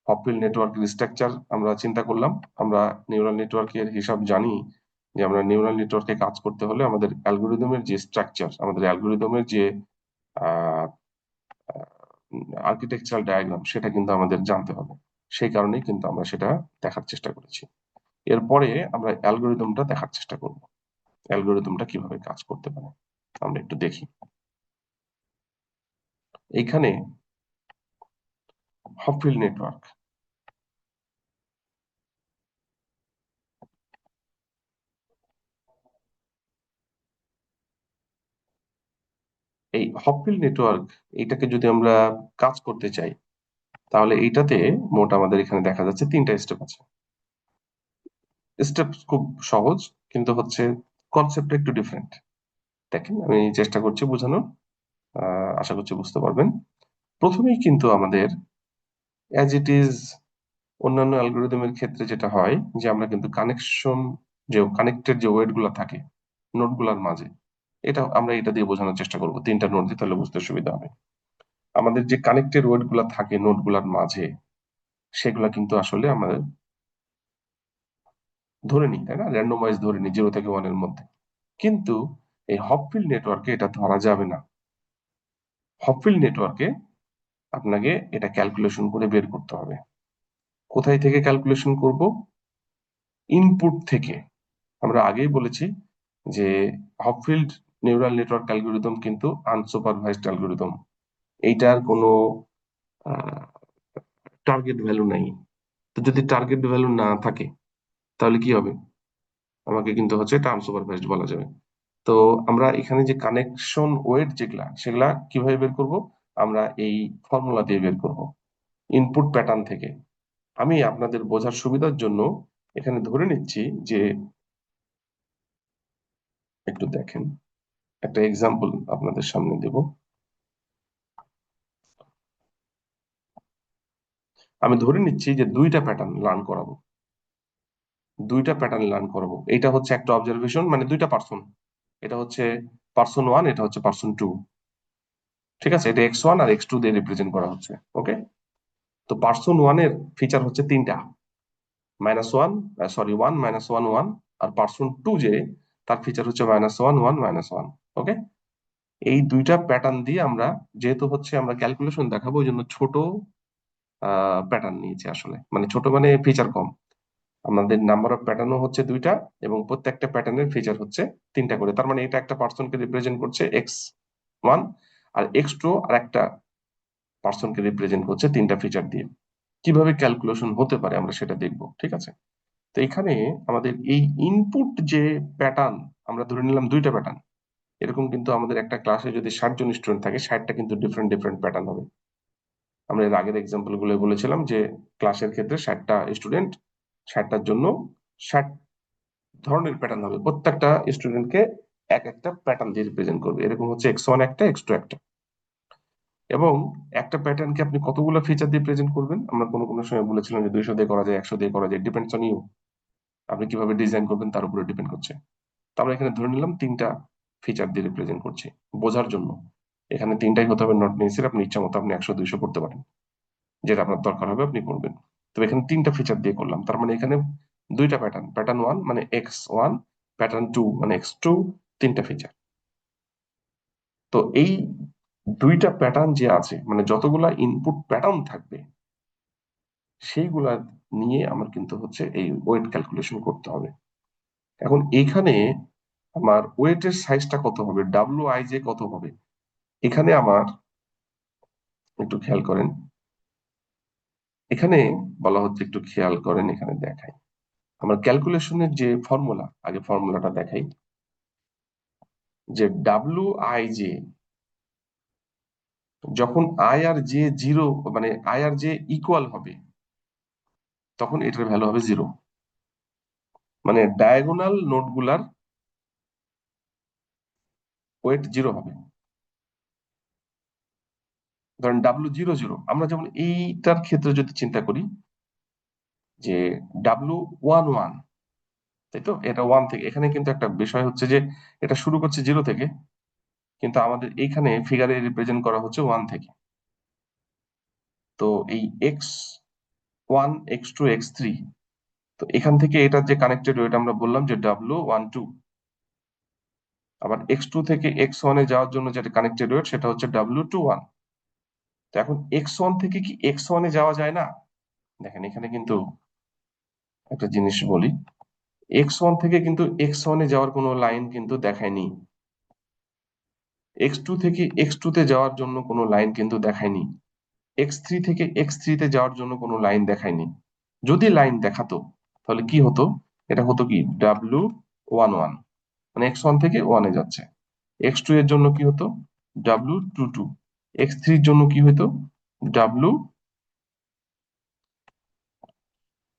হপফিল্ড নেটওয়ার্কের স্ট্রাকচার আমরা চিন্তা করলাম। আমরা নিউরাল নেটওয়ার্কের হিসাব জানি যে আমরা নিউরাল নেটওয়ার্কে কাজ করতে হলে আমাদের অ্যালগোরিদমের যে স্ট্রাকচার, আমাদের অ্যালগোরিদমের যে আর্কিটেকচারাল ডায়াগ্রাম, সেটা কিন্তু আমাদের জানতে হবে। সেই কারণেই কিন্তু আমরা সেটা দেখার চেষ্টা করেছি। এরপরে আমরা অ্যালগোরিদমটা দেখার চেষ্টা করব, অ্যালগোরিদমটা কিভাবে কাজ করতে পারে আমরা একটু দেখি। এইখানে হপফিল্ড নেটওয়ার্ক, এই হপফিল্ড নেটওয়ার্ক, এটাকে যদি আমরা কাজ করতে চাই তাহলে এইটাতে মোট আমাদের এখানে দেখা যাচ্ছে তিনটা স্টেপ আছে। স্টেপ খুব সহজ, কিন্তু হচ্ছে কনসেপ্টটা একটু ডিফারেন্ট। দেখেন আমি চেষ্টা করছি বোঝানোর, আশা করছি বুঝতে পারবেন। প্রথমেই কিন্তু আমাদের অ্যাজ ইট ইজ অন্যান্য অ্যালগোরিদমের ক্ষেত্রে যেটা হয় যে আমরা কিন্তু কানেকশন, যে কানেক্টেড যে ওয়েট গুলা থাকে নোড গুলার মাঝে, এটা আমরা এটা দিয়ে বোঝানোর চেষ্টা করবো, তিনটা নোড দিয়ে, তাহলে বুঝতে সুবিধা হবে। আমাদের যে কানেক্টেড ওয়েট গুলা থাকে নোড গুলার মাঝে, সেগুলা কিন্তু আসলে আমাদের ধরে নিই, তাই না, র্যান্ডমাইজ ধরে নিই 0 থেকে 1 এর মধ্যে। কিন্তু এই হপফিল্ড নেটওয়ার্কে এটা ধরা যাবে না। হপফিল্ড নেটওয়ার্কে আপনাকে এটা ক্যালকুলেশন করে বের করতে হবে। কোথায় থেকে ক্যালকুলেশন করব? ইনপুট থেকে। আমরা আগেই বলেছি যে হপফিল্ড নিউরাল নেটওয়ার্ক অ্যালগোরিদম কিন্তু আনসুপারভাইজড অ্যালগোরিদম। এইটার কোনো টার্গেট ভ্যালু নাই। তো যদি টার্গেট ভ্যালু না থাকে তাহলে কি হবে? আমাকে কিন্তু হচ্ছে এটা আনসুপারভাইজড বলা যাবে। তো আমরা এখানে যে কানেকশন ওয়েট যেগুলা সেগুলা কিভাবে বের করব? আমরা এই ফর্মুলা দিয়ে বের করব, ইনপুট প্যাটার্ন থেকে। আমি আপনাদের বোঝার সুবিধার জন্য এখানে ধরে নিচ্ছি যে, একটু দেখেন, একটা এক্সাম্পল আপনাদের সামনে দেব। আমি ধরে নিচ্ছি যে দুইটা প্যাটার্ন লার্ন করাবো, দুইটা প্যাটার্ন লার্ন করাবো। এটা হচ্ছে একটা অবজারভেশন, মানে দুইটা পার্সন, এটা হচ্ছে পার্সন ওয়ান, এটা হচ্ছে পার্সন টু। ঠিক আছে, এটা এক্স ওয়ান আর এক্স টু দিয়ে রিপ্রেজেন্ট করা হচ্ছে। ওকে, তো পার্সন ওয়ান এর ফিচার হচ্ছে তিনটা, minus one, sorry one, minus one, one. আর পার্সন টু যে, তার ফিচার হচ্ছে minus one, one, minus one. Okay, এই দুইটা প্যাটার্ন দিয়ে আমরা, যেহেতু হচ্ছে আমরা ক্যালকুলেশন দেখাবো, ওই জন্য ছোট প্যাটার্ন নিয়েছি আসলে, মানে ছোট মানে ফিচার কম। আমাদের নাম্বার অফ প্যাটার্নও হচ্ছে দুইটা, এবং প্রত্যেকটা প্যাটার্নের ফিচার হচ্ছে তিনটা করে। তার মানে এটা একটা পার্সনকে রিপ্রেজেন্ট করছে এক্স ওয়ান, আর এক্স টু আর একটা পার্সনকে রিপ্রেজেন্ট করছে তিনটা ফিচার দিয়ে। কিভাবে ক্যালকুলেশন হতে পারে আমরা সেটা দেখবো, ঠিক আছে? তো এখানে আমাদের এই ইনপুট যে প্যাটার্ন, আমরা ধরে নিলাম দুইটা প্যাটার্ন। এরকম কিন্তু আমাদের একটা ক্লাসে যদি 60 জন স্টুডেন্ট থাকে, 60টা কিন্তু ডিফারেন্ট ডিফারেন্ট প্যাটার্ন হবে। আমরা এর আগের এক্সাম্পল গুলো বলেছিলাম যে ক্লাসের ক্ষেত্রে 60টা স্টুডেন্ট, 60টার জন্য 60 ধরনের প্যাটার্ন হবে। প্রত্যেকটা স্টুডেন্টকে এক একটা প্যাটার্ন দিয়ে রিপ্রেজেন্ট করবে। এরকম হচ্ছে এক্স ওয়ান একটা, এক্স টু একটা। এবং একটা প্যাটার্নকে আপনি কতগুলো ফিচার দিয়ে প্রেজেন্ট করবেন, আমরা কোনো কোনো সময় বলেছিলাম যে 200 দিয়ে করা যায়, 100 দিয়ে করা যায়, ডিপেন্ডস অন ইউ। আপনি কিভাবে ডিজাইন করবেন তার উপরে ডিপেন্ড করছে। তো আমরা এখানে ধরে নিলাম তিনটা ফিচার দিয়ে রিপ্রেজেন্ট করছি বোঝার জন্য। এখানে তিনটাই হতে হবে, নট নেসেসারি আপনি ইচ্ছা মতো আপনি 100 200 করতে পারেন, যেটা আপনার দরকার হবে আপনি করবেন। তো এখানে তিনটা ফিচার দিয়ে করলাম, তার মানে এখানে দুইটা প্যাটার্ন, প্যাটার্ন ওয়ান মানে এক্স ওয়ান, প্যাটার্ন টু মানে এক্স টু, তিনটা ফিচার। তো এই দুইটা প্যাটার্ন যে আছে, মানে যতগুলা ইনপুট প্যাটার্ন থাকবে, সেইগুলা নিয়ে আমার কিন্তু হচ্ছে এই ওয়েট ক্যালকুলেশন করতে হবে। এখন এইখানে আমার ওয়েটের সাইজটা কত হবে, ডাব্লিউ আই জে কত হবে, এখানে আমার একটু খেয়াল করেন। এখানে বলা হচ্ছে, একটু খেয়াল করেন, এখানে দেখাই আমার ক্যালকুলেশনের যে ফর্মুলা, আগে ফর্মুলাটা দেখাই। যে ডাব্লিউ আই জে, যখন আই আর জে জিরো, মানে আই আর জে ইকুয়াল হবে, তখন এটার ভ্যালু হবে জিরো। মানে ডায়াগোনাল নোড গুলার ওয়েট জিরো হবে। ধরেন ডাব্লিউ জিরো জিরো, আমরা যেমন এইটার ক্ষেত্রে যদি চিন্তা করি যে ডাব্লিউ ওয়ান ওয়ান, তাই তো, এটা ওয়ান থেকে, এখানে কিন্তু একটা বিষয় হচ্ছে যে এটা শুরু করছে জিরো থেকে, কিন্তু আমাদের এইখানে ফিগারে রিপ্রেজেন্ট করা হচ্ছে ওয়ান থেকে। তো এই x one, x two, x three, তো এখান থেকে এটার যে কানেক্টেড ওয়েট আমরা বললাম যে ডাব্লিউ ওয়ান টু। আবার এক্স টু থেকে এক্স ওয়ানে যাওয়ার জন্য যেটা কানেক্টেড ওয়েট সেটা হচ্ছে ডাব্লিউ টু ওয়ান। তো এখন এক্স ওয়ান থেকে কি এক্স ওয়ানে যাওয়া যায় না? দেখেন এখানে কিন্তু একটা জিনিস বলি, এক্স ওয়ান থেকে কিন্তু এক্স ওয়ানে যাওয়ার কোনো লাইন কিন্তু দেখায়নি। এক্স টু থেকে এক্স টু তে যাওয়ার জন্য কোনো লাইন কিন্তু দেখায়নি। এক্স থ্রি থেকে এক্স থ্রি তে যাওয়ার জন্য কোনো লাইন দেখায়নি। যদি লাইন দেখাতো তাহলে কি হতো? এটা হতো কি ডাব্লিউ ওয়ান ওয়ান, মানে এক্স ওয়ান থেকে ওয়ানে যাচ্ছে। এক্স টু এর জন্য কি হতো? W two two. এক্স থ্রির জন্য কি হতো? W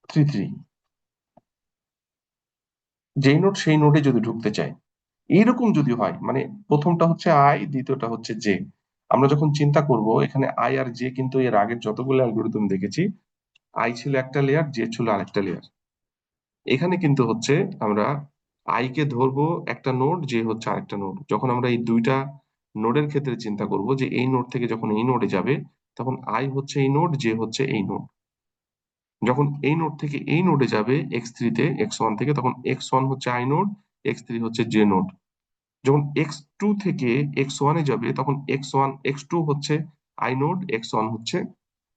three three. যেই নোড সেই নোডে যদি ঢুকতে চায়, এইরকম যদি হয়, মানে প্রথমটা হচ্ছে আই, দ্বিতীয়টা হচ্ছে জে। আমরা যখন চিন্তা করব এখানে আই আর জে, কিন্তু এর আগের যতগুলো অ্যালগোরিদম দেখেছি, আই ছিল একটা লেয়ার, জে ছিল আরেকটা লেয়ার। এখানে কিন্তু হচ্ছে আমরা আই কে ধরবো একটা নোড, জে হচ্ছে আরেকটা নোড। যখন আমরা এই দুইটা নোডের ক্ষেত্রে চিন্তা করব যে এই নোড থেকে যখন এই নোডে যাবে, তখন আই হচ্ছে এই নোড, জে হচ্ছে এই নোড। যখন এই নোড থেকে এই নোডে যাবে এক্স থ্রিতে, এক্স ওয়ান থেকে, তখন এক্স ওয়ান হচ্ছে আই নোড, এক্স থ্রি হচ্ছে জে নোড। যখন এক্স টু থেকে এক্স ওয়ানে যাবে, তখন এক্স ওয়ান, এক্স টু হচ্ছে আই নোড, এক্স ওয়ান হচ্ছে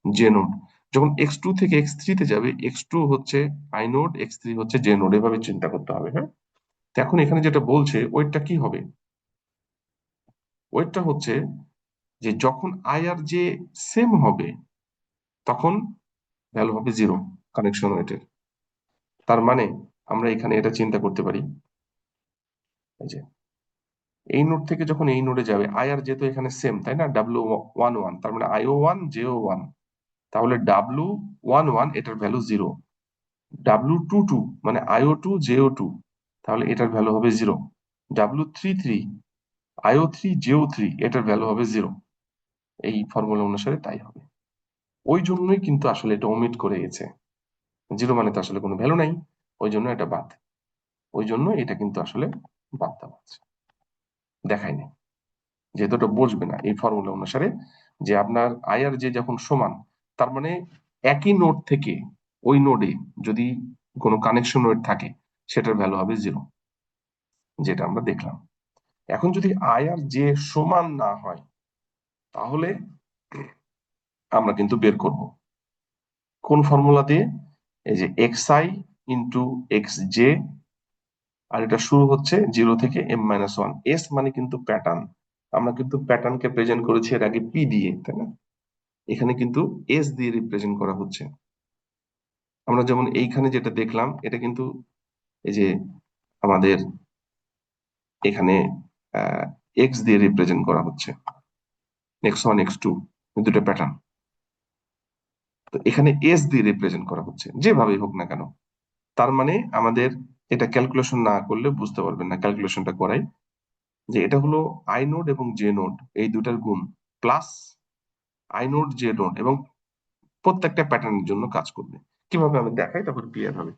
জে নোড। যখন এক্স টু থেকে এক্স থ্রিতে যাবে, এক্স টু হচ্ছে আই নোড, এক্স থ্রি হচ্ছে জে নোড। এভাবে চিন্তা করতে হবে, হ্যাঁ। তো এখন এখানে যেটা বলছে ওয়েটটা কি হবে, ওয়েটটা হচ্ছে যে যখন আই আর জে সেম হবে, তখন ভ্যালু হবে জিরো, কানেকশন ওয়েটের। তার মানে আমরা এখানে এটা চিন্তা করতে পারি, এই যে এই নোড থেকে যখন এই নোডে যাবে, আই আর জে তো এখানে সেম, তাই না? W11, তার মানে IO1 JO1, তাহলে W11 এটার ভ্যালু 0, W22 মানে IO2 JO2, তাহলে এটার ভ্যালু হবে 0, W33 IO3 JO3 এটার ভ্যালু হবে 0। এই ফর্মুলা অনুসারে তাই হবে। ওই জন্যই কিন্তু আসলে এটা ওমিট করে গেছে, 0 মানে তো আসলে কোনো ভ্যালু নাই, ওই জন্য এটা বাদ, ওই জন্য এটা কিন্তু আসলে বাদ দেওয়া আছে, দেখাই নাই, যেহেতু এটা বসবে না এই ফর্মুলা অনুসারে, যে আপনার আই আর জে যখন সমান, তার মানে একই নোড থেকে ওই নোডে যদি কোনো কানেকশন ওয়েট থাকে, সেটার ভ্যালু হবে 0, যেটা আমরা দেখলাম। এখন যদি আই আর জে সমান না হয়, তাহলে আমরা কিন্তু বের করব কোন ফর্মুলা দিয়ে, এই যে xi ইন্টু xj, আর এটা শুরু হচ্ছে 0 থেকে m-1, এস মানে কিন্তু প্যাটার্ন, আমরা কিন্তু প্যাটার্নকে প্রেজেন্ট করেছি এর আগে পি দিয়ে, তাই না? এখানে কিন্তু এস দিয়ে রিপ্রেজেন্ট করা হচ্ছে। আমরা যেমন এইখানে যেটা দেখলাম, এটা কিন্তু এই যে আমাদের এখানে এক্স দিয়ে রিপ্রেজেন্ট করা হচ্ছে, x1 x2, দুটো প্যাটার্ন, তো এখানে এস দিয়ে রিপ্রেজেন্ট করা হচ্ছে, যেভাবেই হোক না কেন। তার মানে আমাদের এটা ক্যালকুলেশন না করলে বুঝতে পারবেন না, ক্যালকুলেশনটা করাই, যে এটা হলো আই নোড এবং জে নোড এই দুটার গুণ, plus I node J node, এবং প্রত্যেকটা প্যাটার্নের জন্য কাজ করবে। কিভাবে আমি দেখাই, তারপর ক্লিয়ার হবে।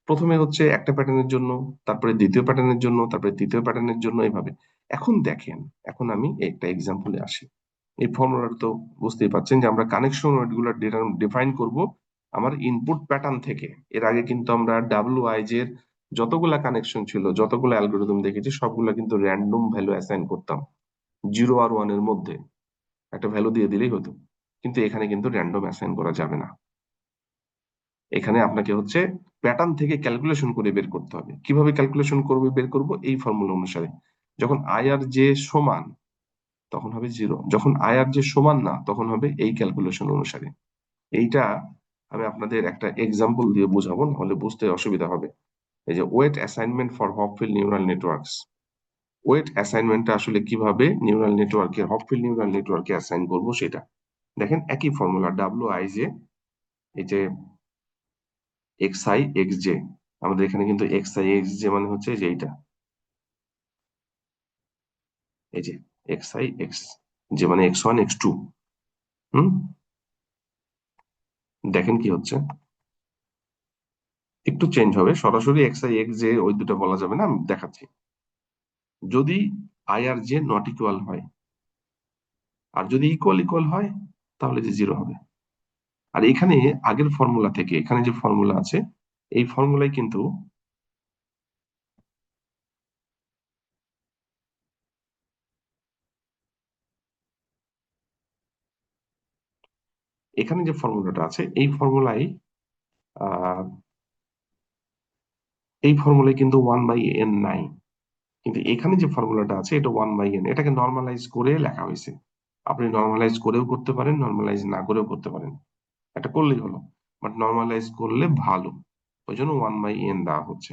প্রথমে হচ্ছে একটা প্যাটার্নের জন্য, তারপরে দ্বিতীয় প্যাটার্নের জন্য, তারপরে তৃতীয় প্যাটার্নের জন্য, এইভাবে। এখন দেখেন, এখন আমি একটা এক্সাম্পলে আসি। এই ফর্মুলাটা তো বুঝতেই পারছেন যে আমরা কানেকশন ওয়েটগুলো ডিফাইন করব আমার ইনপুট প্যাটার্ন থেকে। এর আগে কিন্তু আমরা WIJ এর যতগুলা কানেকশন ছিল, যতগুলো অ্যালগোরিদম দেখেছি, সবগুলা কিন্তু র্যান্ডম ভ্যালু অ্যাসাইন করতাম, 0 আর 1 এর মধ্যে একটা ভ্যালু দিয়ে দিলেই হতো। কিন্তু এখানে কিন্তু র্যান্ডম অ্যাসাইন করা যাবে না, এখানে আপনাকে হচ্ছে প্যাটার্ন থেকে ক্যালকুলেশন করে বের করতে হবে। কিভাবে ক্যালকুলেশন করবে, বের করব এই ফর্মুলা অনুসারে। যখন আই আর জে সমান, তখন হবে 0, যখন আই আর জে সমান না, তখন হবে এই ক্যালকুলেশন অনুসারে। এইটা আমি আপনাদের একটা এক্সাম্পল দিয়ে বোঝাবো, নাহলে বুঝতে অসুবিধা হবে। এই যে weight assignment for Hopfield neural networks, weight অ্যাসাইনমেন্টটা আসলে কিভাবে নিউরাল নেটওয়ার্কের, হপফিল নিউরাল নেটওয়ার্কে অ্যাসাইন করবো সেটা দেখেন। একই ফর্মুলা, WIJ, এই যে xi xj, আমাদের এখানে কিন্তু xi xj মানে হচ্ছে যে এইটা, এই যে xi x, যে মানে x1 x2। হুম, দেখেন কি হচ্ছে, একটু চেঞ্জ হবে, সরাসরি xi xj ওই দুটো বলা যাবে না, আমি দেখাচ্ছি। যদি আই আর জে নট ইকুয়াল হয়, আর যদি ইকুয়াল ইকুয়াল হয়, তাহলে যে 0 হবে। আর এখানে আগের ফর্মুলা থেকে এখানে যে ফর্মুলা আছে, এই ফর্মুলায় কিন্তু এখানে যে ফর্মুলাটা আছে, আহ এই ফর্মুলায় কিন্তু 1/n নাই, কিন্তু এখানে যে ফর্মুলাটা আছে এটা 1/n, এটাকে নর্মালাইজ করে লেখা হয়েছে। আপনি নর্মালাইজ করেও করতে পারেন, নর্মালাইজ না করেও করতে পারেন, এটা করলেই হলো, বাট নর্মালাইজ করলে ভালো, ওই জন্য 1/n দেওয়া হচ্ছে।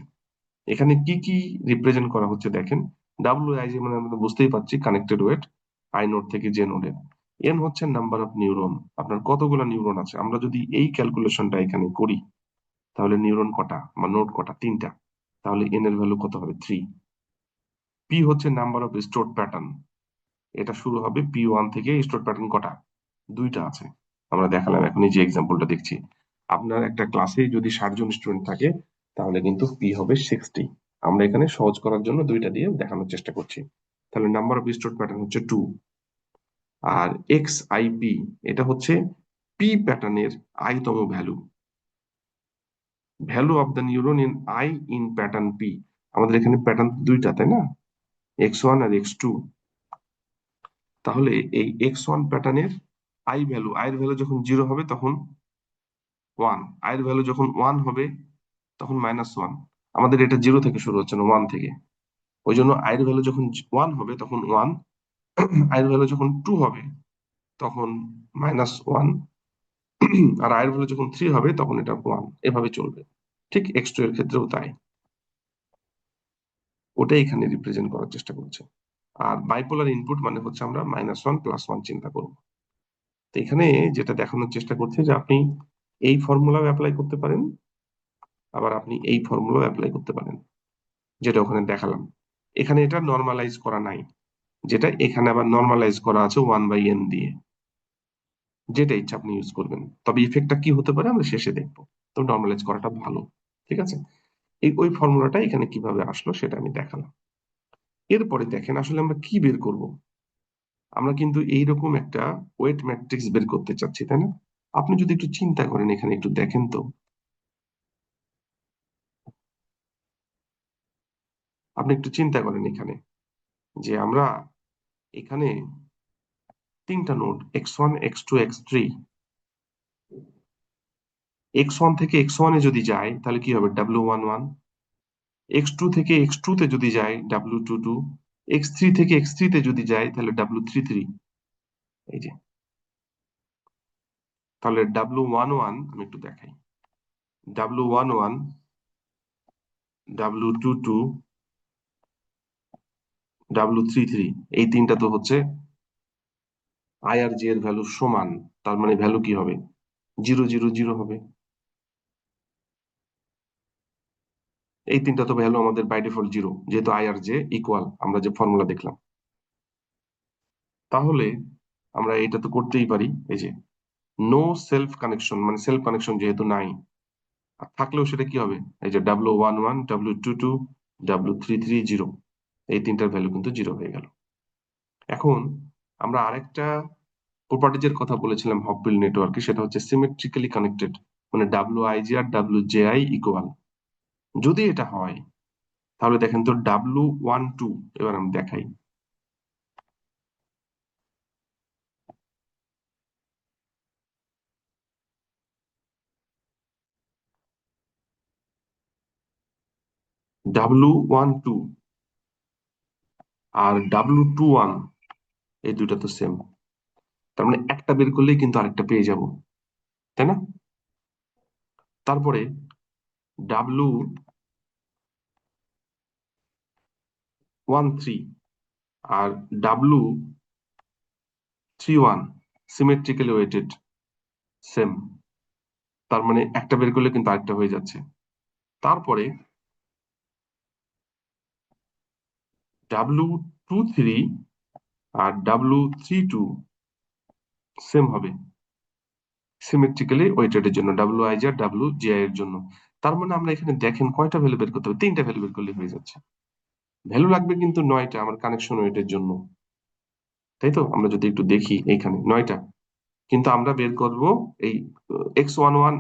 এখানে কি কি রিপ্রেজেন্ট করা হচ্ছে দেখেন। WIJ মানে আমরা বুঝতেই পারছি কানেক্টেড ওয়েট, আই নোড থেকে জে নোডে। এন হচ্ছে নাম্বার অফ নিউরন, আপনার কতগুলো নিউরন আছে। আমরা যদি এই ক্যালকুলেশনটা এখানে করি, তাহলে নিউরন কটা বা নোড কটা, 3টা, তাহলে এন এর ভ্যালু কত হবে, 3। পি হচ্ছে নাম্বার অফ স্টোরড প্যাটার্ন, এটা শুরু হবে P1 থেকে, স্টোরড প্যাটার্ন কটা, 2টা আছে, আমরা দেখালাম। এখন এই যে এক্সাম্পলটা দেখছি, আপনার একটা ক্লাসে যদি 60 জন স্টুডেন্ট থাকে, তাহলে কিন্তু পি হবে 60। আমরা এখানে সহজ করার জন্য 2টা দিয়ে দেখানোর চেষ্টা করছি। তাহলে নাম্বার অফ স্টোরড প্যাটার্ন হচ্ছে 2। আর XIP, এটা হচ্ছে পি প্যাটার্নের তম value, value of the neuron in I in pattern P. আমাদের এখানে প্যাটার্ন 2টা, তাই না? x1 আর x2। তাহলে এই x1 প্যাটার্নের আই এর ভ্যালু যখন 0 হবে তখন 1, আই এর ভ্যালু যখন 1 হবে তখন -1। আমাদের এটা 0 থেকে শুরু হচ্ছে না, 1 থেকে, ওই জন্য আই এর ভ্যালু যখন 1 হবে তখন 1, আই এর ভ্যালু যখন 2 হবে তখন -1, আর আই এর ভ্যালু যখন 3 হবে তখন এটা 1, এভাবে চলবে। ঠিক x2 এর ক্ষেত্রেও তাই। ওটাই এখানে রিপ্রেজেন্ট করার চেষ্টা করছে। আর বাইপোলার ইনপুট মানে হচ্ছে আমরা -1 +1 চিন্তা করব। তো এখানে যেটা দেখানোর চেষ্টা করছে যে আপনি এই ফর্মুলাও অ্যাপ্লাই করতে পারেন, আবার আপনি এই ফর্মুলাও অ্যাপ্লাই করতে পারেন, যেটা ওখানে দেখালাম। এখানে এটা নর্মালাইজ করা নাই, যেটা এখানে আবার নর্মালাইজ করা আছে 1/n দিয়ে। যেটা ইচ্ছা আপনি ইউজ করবেন, তবে ইফেক্টটা কি হতে পারে আমরা শেষে দেখবো। তো নর্মালাইজ করাটা ভালো, ঠিক আছে। ওই ফর্মুলাটা এখানে কিভাবে আসলো সেটা আমি দেখালাম। এরপরে দেখেন আসলে আমরা কি বের করব। আমরা কিন্তু এইরকম একটা ওয়েট ম্যাট্রিক্স বের করতে চাচ্ছি, তাই না? আপনি যদি একটু চিন্তা করেন, এখানে একটু দেখেন তো, আপনি একটু চিন্তা করেন এখানে যে আমরা এখানে তিনটা node x1 x2 x3, x1 থেকে x1 এ যদি যায় তাহলে কি হবে w11, x2 থেকে x2 তে যদি যায় w22, x3 থেকে x3 তে যদি যায় তাহলে w33। এই যে, তাহলে w11 আমি একটু দেখাই, w11, w22, w33, এই তিনটা তো হচ্ছে আই আর জে এর ভ্যালু সমান। তার মানে ভ্যালু কি হবে? 0 0 0 হবে। এই তিনটা তো ভ্যালু আমাদের বাই ডিফল্ট 0, যেহেতু আই আর জে ইকুয়াল, আমরা যে ফর্মুলা দেখলাম। তাহলে আমরা এটা তো করতেই পারি, এই যে নো সেলফ কানেকশন, মানে সেলফ কানেকশন যেহেতু নাই, আর থাকলেও সেটা কি হবে? এই যে w11, w22, w33 0, এই তিনটার ভ্যালু কিন্তু 0 হয়ে গেল। এখন আমরা আরেকটা প্রপার্টিজ এর কথা বলেছিলাম হপফিল্ড নেটওয়ার্কে, সেটা হচ্ছে সিমেট্রিক্যালি কানেক্টেড, মানে wij আর wji ইকুয়াল। যদি এটা হয় তাহলে দেখেন তো w12, এবার আমি দেখাই, w12 আর w21, এই দুইটা তো সেম। তার মানে একটা বের করলেই কিন্তু আরেকটা পেয়ে যাব, তাই না? তারপরে w13 আর w31 সিমেট্রিক্যালি ওয়েটেড, সেম। তার মানে একটা বের করলে কিন্তু আরেকটা হয়ে যাচ্ছে। তারপরে w23 আর w32 সেম হবে সিমেট্রিক্যালি ওয়েটেড এর জন্য, wij আর wji এর জন্য। তার মানে আমরা এখানে দেখেন কয়টা ভ্যালু বের করতে হবে? তিনটা ভ্যালু বের করলে হয়ে যাচ্ছে। ভ্যালু লাগবে কিন্তু 9টা আমার কানেকশন ওয়েটের জন্য, তাই তো? আমরা যদি একটু দেখি এইখানে 9টা, কিন্তু আমরা বের করব এই x11,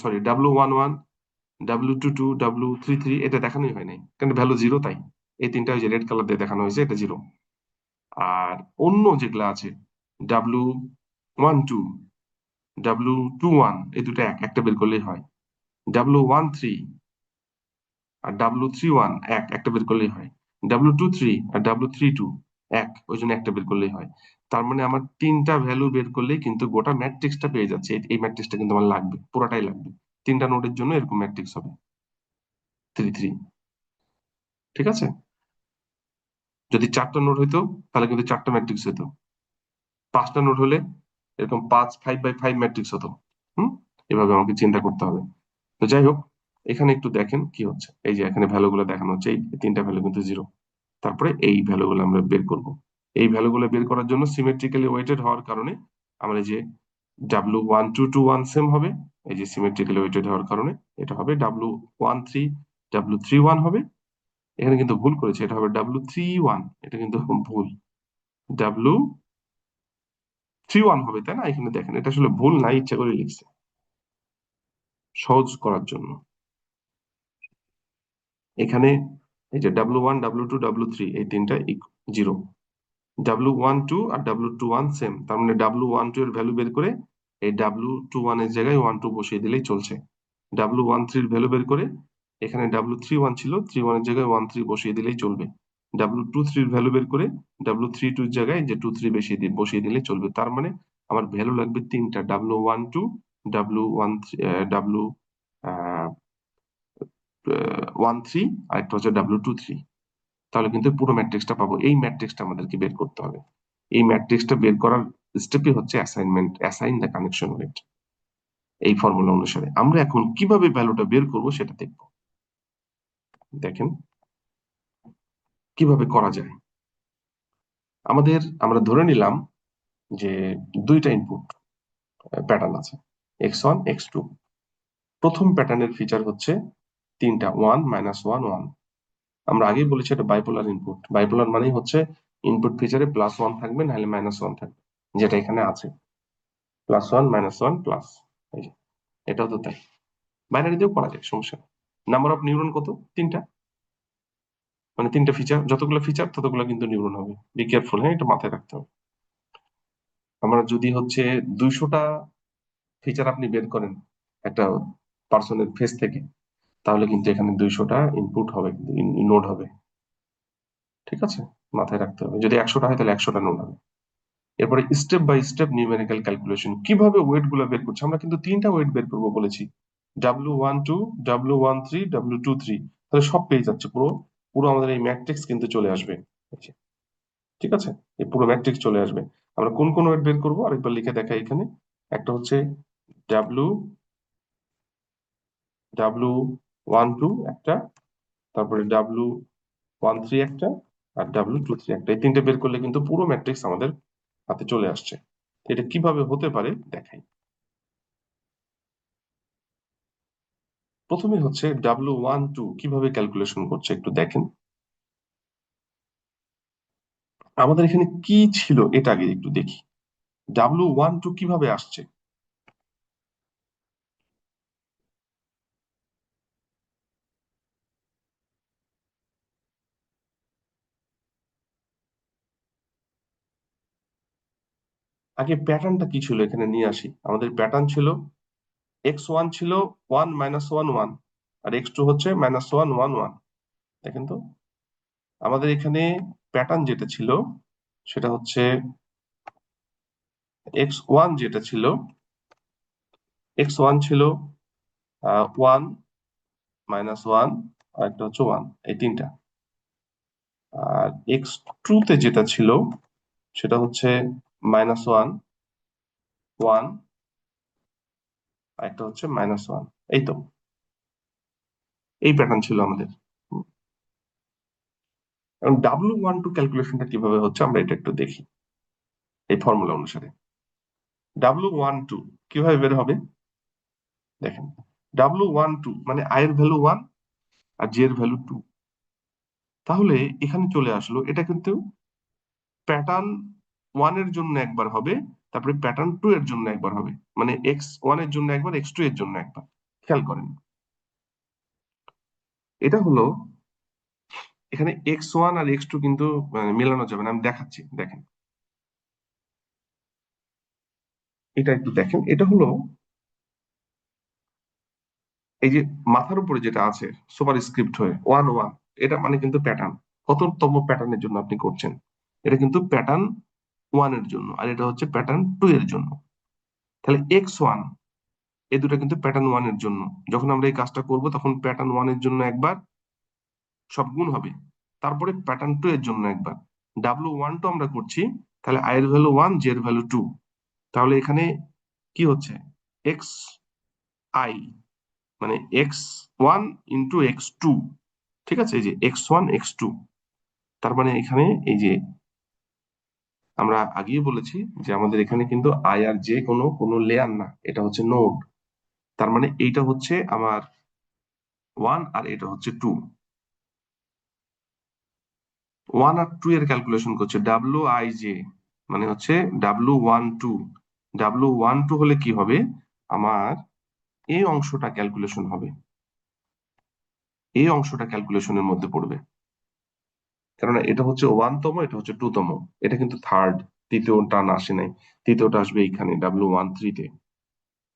sorry w11, w22, w33, এটা দেখানোই হয় নাই, কারণ ভ্যালু 0 তাই। এই তিনটা ওই যে রেড কালার দিয়ে দেখানো হয়েছে, এটা 0। আর অন্য যেগুলা আছে w12, w21, এই দুটো একটা বের করলেই হয়। w13 আর w31 একটা বের করলেই হয়। w23 আর w32 ওই জন্য একটা বের করলেই হয়। তার মানে আমার তিনটা ভ্যালু বের করলেই কিন্তু গোটা ম্যাট্রিক্সটা পেয়ে যাচ্ছে। এই ম্যাট্রিক্সটা কিন্তু আমার লাগবে, পুরোটাই লাগবে। তিনটা নোডের জন্য এরকম ম্যাট্রিক্স হবে 3 3, ঠিক আছে? যদি 4টা নোড হইতো তাহলে কিন্তু 4টা ম্যাট্রিক্স হতো। 5টা নোড হলে এরকম 5 5 বাই 5 ম্যাট্রিক্স হতো। হুম, এভাবে আমাকে চিন্তা করতে হবে। তো যাই হোক, এখানে একটু দেখেন কি হচ্ছে। এই যে এখানে ভ্যালু গুলো দেখানো হচ্ছে, এই তিনটা ভ্যালু কিন্তু 0। তারপরে এই ভ্যালু গুলো আমরা বের করব। এই ভ্যালু গুলো বের করার জন্য সিমেট্রিক্যালি ওয়েটেড হওয়ার কারণে আমরা যে w12 সেম হবে, এই যে সিমেট্রিক্যালি ওয়েটেড হওয়ার কারণে এটা হবে w13, w31 হবে। এখানে কিন্তু ভুল করেছে, এটা হবে w31, এটা কিন্তু ভুল, w31 হবে, তাই না? এখানে দেখেন এটা আসলে ভুল না, ইচ্ছা করে লিখছে সহজ করার জন্য। এখানে এই যে w1, w2, w3, এই তিনটা 0, w12 আর w21 সেম। তার মানে w12 এর ভ্যালু বের করে এই w21 এর জায়গায় 12 বসিয়ে দিলেই চলছে। w13 এর ভ্যালু বের করে এখানে w31 ছিল, 31 এর জায়গায় 13 বসিয়ে দিলেই চলবে। w23 এর ভ্যালু বের করে w32 এর জায়গায় যে 23 বসিয়ে দিলেই চলবে। তার মানে আমার ভ্যালু লাগবে তিনটা, w12, w13, w13, আর একটা হচ্ছে w23। তাহলে কিন্তু পুরো ম্যাট্রিক্সটা পাবো। এই ম্যাট্রিক্সটা আমাদেরকে বের করতে হবে। এই ম্যাট্রিক্সটা বের করার স্টেপই হচ্ছে অ্যাসাইন দ্য কানেকশন ওয়েট। এই ফর্মুলা অনুসারে আমরা এখন কিভাবে ভ্যালুটা বের করব সেটা দেখব। দেখেন কিভাবে করা যায়। আমরা ধরে নিলাম যে দুইটা ইনপুট প্যাটার্ন আছে, x1 x2। প্রথম প্যাটার্নের ফিচার হচ্ছে তিনটা, 1 -1 1। আমরা আগেই বলেছি এটা বাইপোলার ইনপুট। বাইপোলার মানেই হচ্ছে ইনপুট ফিচারে +1 থাকবে, নাহলে -1 থাকবে, যেটা এখানে আছে। +1 -1 প্লাস, এই যে এটাও তো তাই। বাইনারি দিয়েও করা যায়, সমস্যা নেই। নাম্বার অফ নিউরন কত? তিনটা। মানে তিনটা ফিচার, যতগুলো ফিচার ততগুলো কিন্তু নিউরন হবে। বি কেয়ারফুল, হ্যাঁ, এটা মাথায় রাখতে হবে। আমরা যদি হচ্ছে 200টা ফিচার আপনি বের করেন একটা পার্সনের ফেস থেকে, তাহলে কিন্তু এখানে 200টা ইনপুট হবে, নোড হবে। ঠিক আছে, মাথায় রাখতে হবে। যদি 100টা হয় তাহলে 100টা নোড হবে। এরপরে step by step numerical calculation, কিভাবে ওয়েট গুলো বের করছে। আমরা কিন্তু তিনটা ওয়েট বের করবো বলেছি, W12, W13, W23। তাহলে সব পেয়ে যাচ্ছে, পুরো পুরো আমাদের এই ম্যাট্রিক্স কিন্তু চলে আসবে। ঠিক আছে, এই পুরো ম্যাট্রিক্স চলে আসবে। আমরা কোন কোন ওয়েট বের করবো আরেকবার লিখে দেখাই এখানে। একটা হচ্ছে ডাব্লিউ W12 একটা, তারপরে W13 একটা, আর W23 একটা। এই তিনটে বের করলে কিন্তু পুরো ম্যাট্রিক্স আমাদের হাতে চলে আসছে। এটা কিভাবে হতে পারে দেখাই। প্রথমে হচ্ছে W12 কিভাবে ক্যালকুলেশন করছে একটু দেখেন। আমাদের এখানে কি ছিল এটা আগে একটু দেখি। W12 কিভাবে আসছে। আগে প্যাটার্নটা কি ছিল এখানে নিয়ে আসি। আমাদের প্যাটার্ন ছিল x1 ছিল 1 -1 1, আর x2 হচ্ছে -1 1 1। দেখেন তো, আমাদের এখানে প্যাটার্ন যেটা ছিল সেটা হচ্ছে x1 যেটা ছিল, x1 ছিল 1 -1, আর একটা হচ্ছে 1, এই তিনটা। আর x2 তে যেটা ছিল সেটা হচ্ছে -1 1, আর একটা হচ্ছে -1। এই তো, এই প্যাটার্ন ছিল আমাদের। এবং W12 ক্যালকুলেশনটা কিভাবে হচ্ছে আমরা এটা একটু দেখি এই ফর্মুলা অনুসারে। W12 কিভাবে বের হবে দেখেন। W12 মানে I এর ভ্যালু 1 আর J এর ভ্যালু 2। তাহলে এখানে চলে আসলো, এটা কিন্তু প্যাটার্ন 1 এর জন্য একবার হবে, তারপরে প্যাটার্ন 2 এর জন্য একবার হবে। মানে x1 এর জন্য একবার, x2 এর জন্য একবার। খেয়াল করেন, এটা হলো, এখানে x1 আর x2 কিন্তু মেলানো যাবে না। আমি দেখাচ্ছি, দেখেন। এটা একটু দেখেন, এটা হলো এই যে মাথার উপরে যেটা আছে সুপার স্ক্রিপ্ট হয়ে 1 1, এটা মানে কিন্তু প্যাটার্ন। কততম প্যাটার্নের জন্য আপনি করছেন, এটা কিন্তু প্যাটার্ন 1 এর জন্য, আর এটা হচ্ছে প্যাটার্ন 2 এর জন্য। তাহলে x1, এই দুটো কিন্তু প্যাটার্ন 1 এর জন্য। যখন আমরা এই কাজটা করব তখন প্যাটার্ন 1 এর জন্য একবার সব গুণ হবে, তারপরে প্যাটার্ন 2 এর জন্য একবার। W12 আমরা করছি, তাহলে I এর ভ্যালু 1, J এর ভ্যালু 2। তাহলে এখানে কি হচ্ছে, এক্স আই মানে x1 ইন্টু x2। ঠিক আছে, এই যে x1 x2। তার মানে এখানে এই যে আমরা আগেই বলেছি যে আমাদের এখানে কিন্তু আই আর জে কোনো কোনো লেয়ার না, এটা হচ্ছে নোড। তার মানে এইটা হচ্ছে আমার 1 আর এটা হচ্ছে 2। 1 আর 2 এর ক্যালকুলেশন করছে WIJ, মানে হচ্ছে W12। W12 হলে কি হবে, আমার এই অংশটা ক্যালকুলেশন হবে, এই অংশটা ক্যালকুলেশনের মধ্যে পড়বে। কেননা এটা হচ্ছে 1তম, এটা হচ্ছে 2তম। এটা কিন্তু থার্ড, তৃতীয় টার্ন আসে নাই। তৃতীয়টা আসবে এইখানে W13 তে।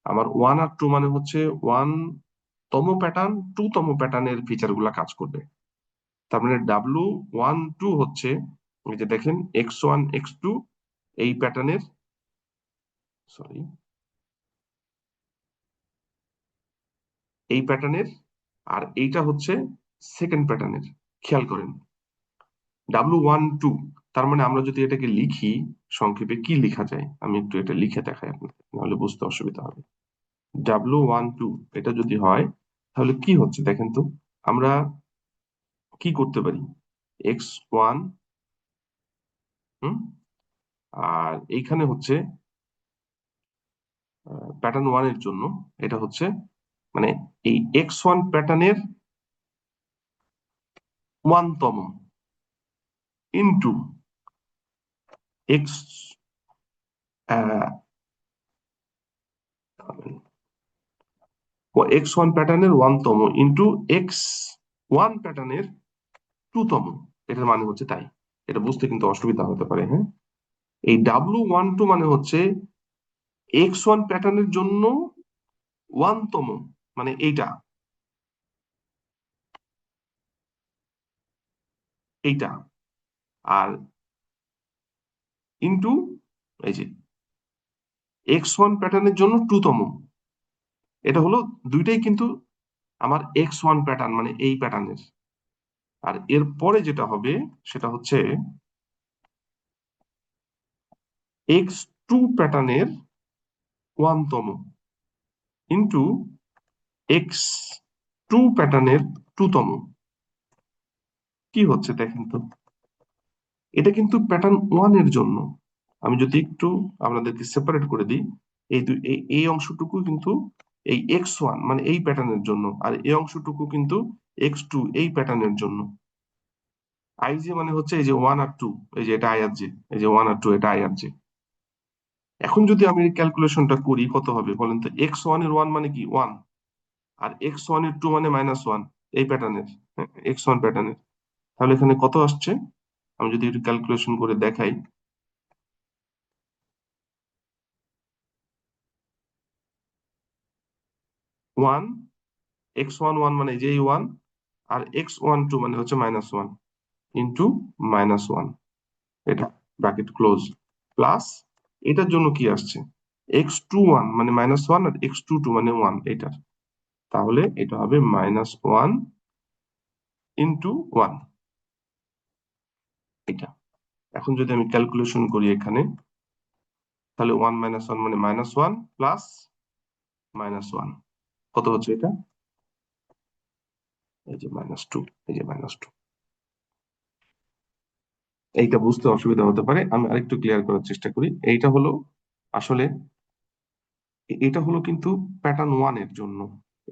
আমার 1 আর 2 মানে হচ্ছে 1তম প্যাটার্ন, 2তম প্যাটার্নের ফিচার গুলা কাজ করবে। তার মানে W12 হচ্ছে, এই যে দেখেন, x1 x2 এই প্যাটার্নের, সরি, এই প্যাটার্নের, আর এইটা হচ্ছে সেকেন্ড প্যাটার্নের। খেয়াল করেন, W12, তার মানে আমরা যদি এটাকে লিখি সংক্ষেপে কি লেখা যায়, আমি একটু এটা লিখে দেখাই আপনাকে, নাহলে বুঝতে অসুবিধা হবে। W12 এটা যদি হয় তাহলে কি হচ্ছে দেখেন তো, আমরা কি করতে পারি, x1, হুম, আর এইখানে হচ্ছে প্যাটার্ন 1 এর জন্য এটা হচ্ছে মানে এই x1 প্যাটার্নের 1তম ইনটু x x1 প্যাটার্নের 1তম ইনটু x1 প্যাটার্নের 2তম, এটার মানে হচ্ছে তাই। এটা বুঝতে কিন্তু অসুবিধা হতে পারে, হ্যাঁ। এই W12 মানে হচ্ছে x1 প্যাটার্নের জন্য 1তম, মানে এইটা, এইটা, আর ইনটু এই যে x1 প্যাটার্নের জন্য 2তম, এটা হলো দুইটাই কিন্তু আমার x1 প্যাটার্ন মানে এই প্যাটার্নের। আর এর পরে যেটা হবে সেটা হচ্ছে x2 প্যাটার্নের 1তম ইনটু x2 প্যাটার্নের 2তম। কি হচ্ছে দেখেন তো, এটা কিন্তু প্যাটার্ন 1 এর জন্য। আমি যদি একটু আপনাদেরকে সেপারেট করে দিই, এই অংশটুকু কিন্তু এই x1 মানে এই প্যাটার্নের জন্য, আর এই অংশটুকু কিন্তু x2 এই প্যাটার্নের জন্য। আই জে মানে হচ্ছে এই যে 1 আর 2, এই যে এটা আই আর জে, এই যে 1 আর 2 এটা আই আর জে। এখন যদি আমি ক্যালকুলেশনটা করি কত হবে বলেন তো, x1 এর 1 মানে কি 1, আর x1 এর 2 মানে -1, এই প্যাটার্নের, x1 প্যাটার্নের। তাহলে এখানে কত আসছে, আমি যদি একটু ক্যালকুলেশন করে দেখাই, 1, x11 মানে যে 1, আর x12 মানে হচ্ছে -1 ইন্টু -1, এটা ব্র্যাকেট ক্লোজ, প্লাস এটার জন্য কি আসছে x21 মানে -1 আর x22 মানে 1 এটার, তাহলে এটা হবে -1 ইন্টু 1, এটা। এখন যদি আমি ক্যালকুলেশন করি এখানে, তাহলে 1 -1 মানে -1 প্লাস -1, কত হচ্ছে এটা, এই যে -2, এই যে -2। এইটা বুঝতে অসুবিধা হতে পারে, আমি আরেকটু ক্লিয়ার করার চেষ্টা করি। এইটা হলো আসলে, এটা হলো কিন্তু প্যাটার্ন 1 এর জন্য,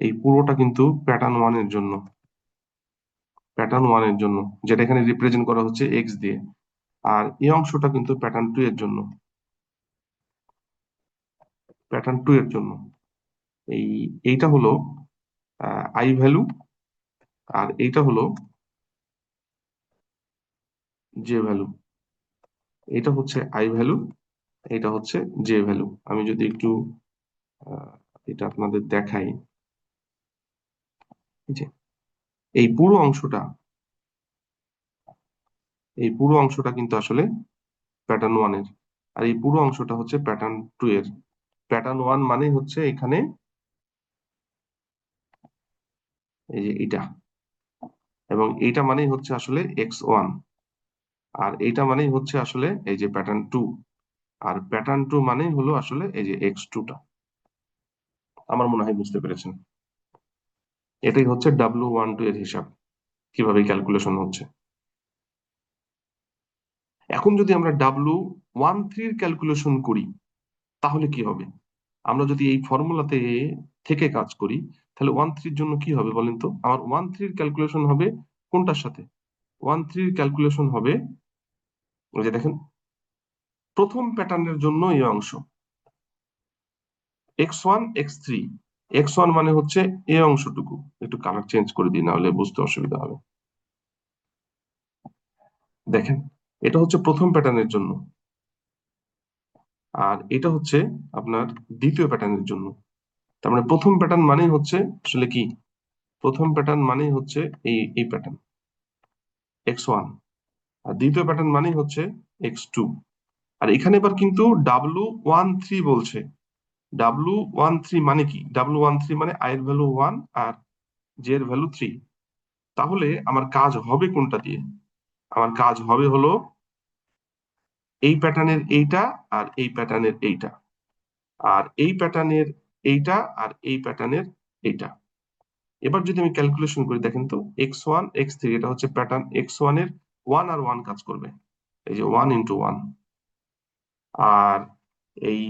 এই পুরোটা কিন্তু প্যাটার্ন 1 এর জন্য, প্যাটার্ন 1 এর জন্য, যেটা এখানে রিপ্রেজেন্ট করা হচ্ছে এক্স দিয়ে। আর এই অংশটা কিন্তু প্যাটার্ন 2 এর জন্য, প্যাটার্ন 2 এর জন্য। এই এইটা হলো আই ভ্যালু, আর এইটা হলো জে ভ্যালু। এটা হচ্ছে আই ভ্যালু, এটা হচ্ছে জে ভ্যালু। আমি যদি একটু আহ, এটা আপনাদের দেখাই, এই যে এই পুরো অংশটা, এই পুরো অংশটা কিন্তু আসলে প্যাটার্ন 1 এর, আর এই পুরো অংশটা হচ্ছে প্যাটার্ন 2 এর। প্যাটার্ন 1 মানে হচ্ছে এখানে এই যে এটা, এবং এইটা মানেই হচ্ছে আসলে x1, আর এইটা মানেই হচ্ছে আসলে এই যে প্যাটার্ন 2, আর প্যাটার্ন 2 মানেই হলো আসলে এই যে x2টা। আমার মনে হয় বুঝতে পেরেছেন। এটাই হচ্ছে W12 এর হিসাব, কিভাবে ক্যালকুলেশন হচ্ছে। এখন যদি আমরা W13 এর ক্যালকুলেশন করি তাহলে কি হবে, আমরা যদি এই ফর্মুলাতে থেকে কাজ করি, তাহলে 13 এর জন্য কি হবে বলেন তো, আমার 13 এর ক্যালকুলেশন হবে কোনটার সাথে, 13 এর ক্যালকুলেশন হবে ওই যে দেখেন প্রথম প্যাটার্নের জন্য এই অংশ x1 x3, x1 মানে হচ্ছে এই অংশটুকু, একটু কালার চেঞ্জ করে দিই নাহলে বুঝতে অসুবিধা হবে। দেখেন এটা হচ্ছে প্রথম প্যাটার্নের জন্য, আর এটা হচ্ছে আপনার দ্বিতীয় প্যাটার্নের জন্য। তার মানে প্রথম প্যাটার্ন মানেই হচ্ছে আসলে কি, প্রথম প্যাটার্ন মানেই হচ্ছে এই প্যাটার্ন x1, আর দ্বিতীয় প্যাটার্ন মানেই হচ্ছে x2। আর এখানে এবার কিন্তু W13 বলছে, W13 মানে কি, W13 মানে i এর ভ্যালু 1 আর j এর ভ্যালু 3। তাহলে আমার কাজ হবে কোনটা দিয়ে, আমার কাজ হবে হলো এই প্যাটার্নের এইটা, আর এই প্যাটার্নের এইটা, আর এই প্যাটার্নের এইটা, আর এই প্যাটার্নের এইটা। এবার যদি আমি ক্যালকুলেশন করি, দেখেন তো, x1 x3, এটা হচ্ছে প্যাটার্ন x1 এর 1 আর 1 কাজ করবে, এই যে 1 × 1। আর এই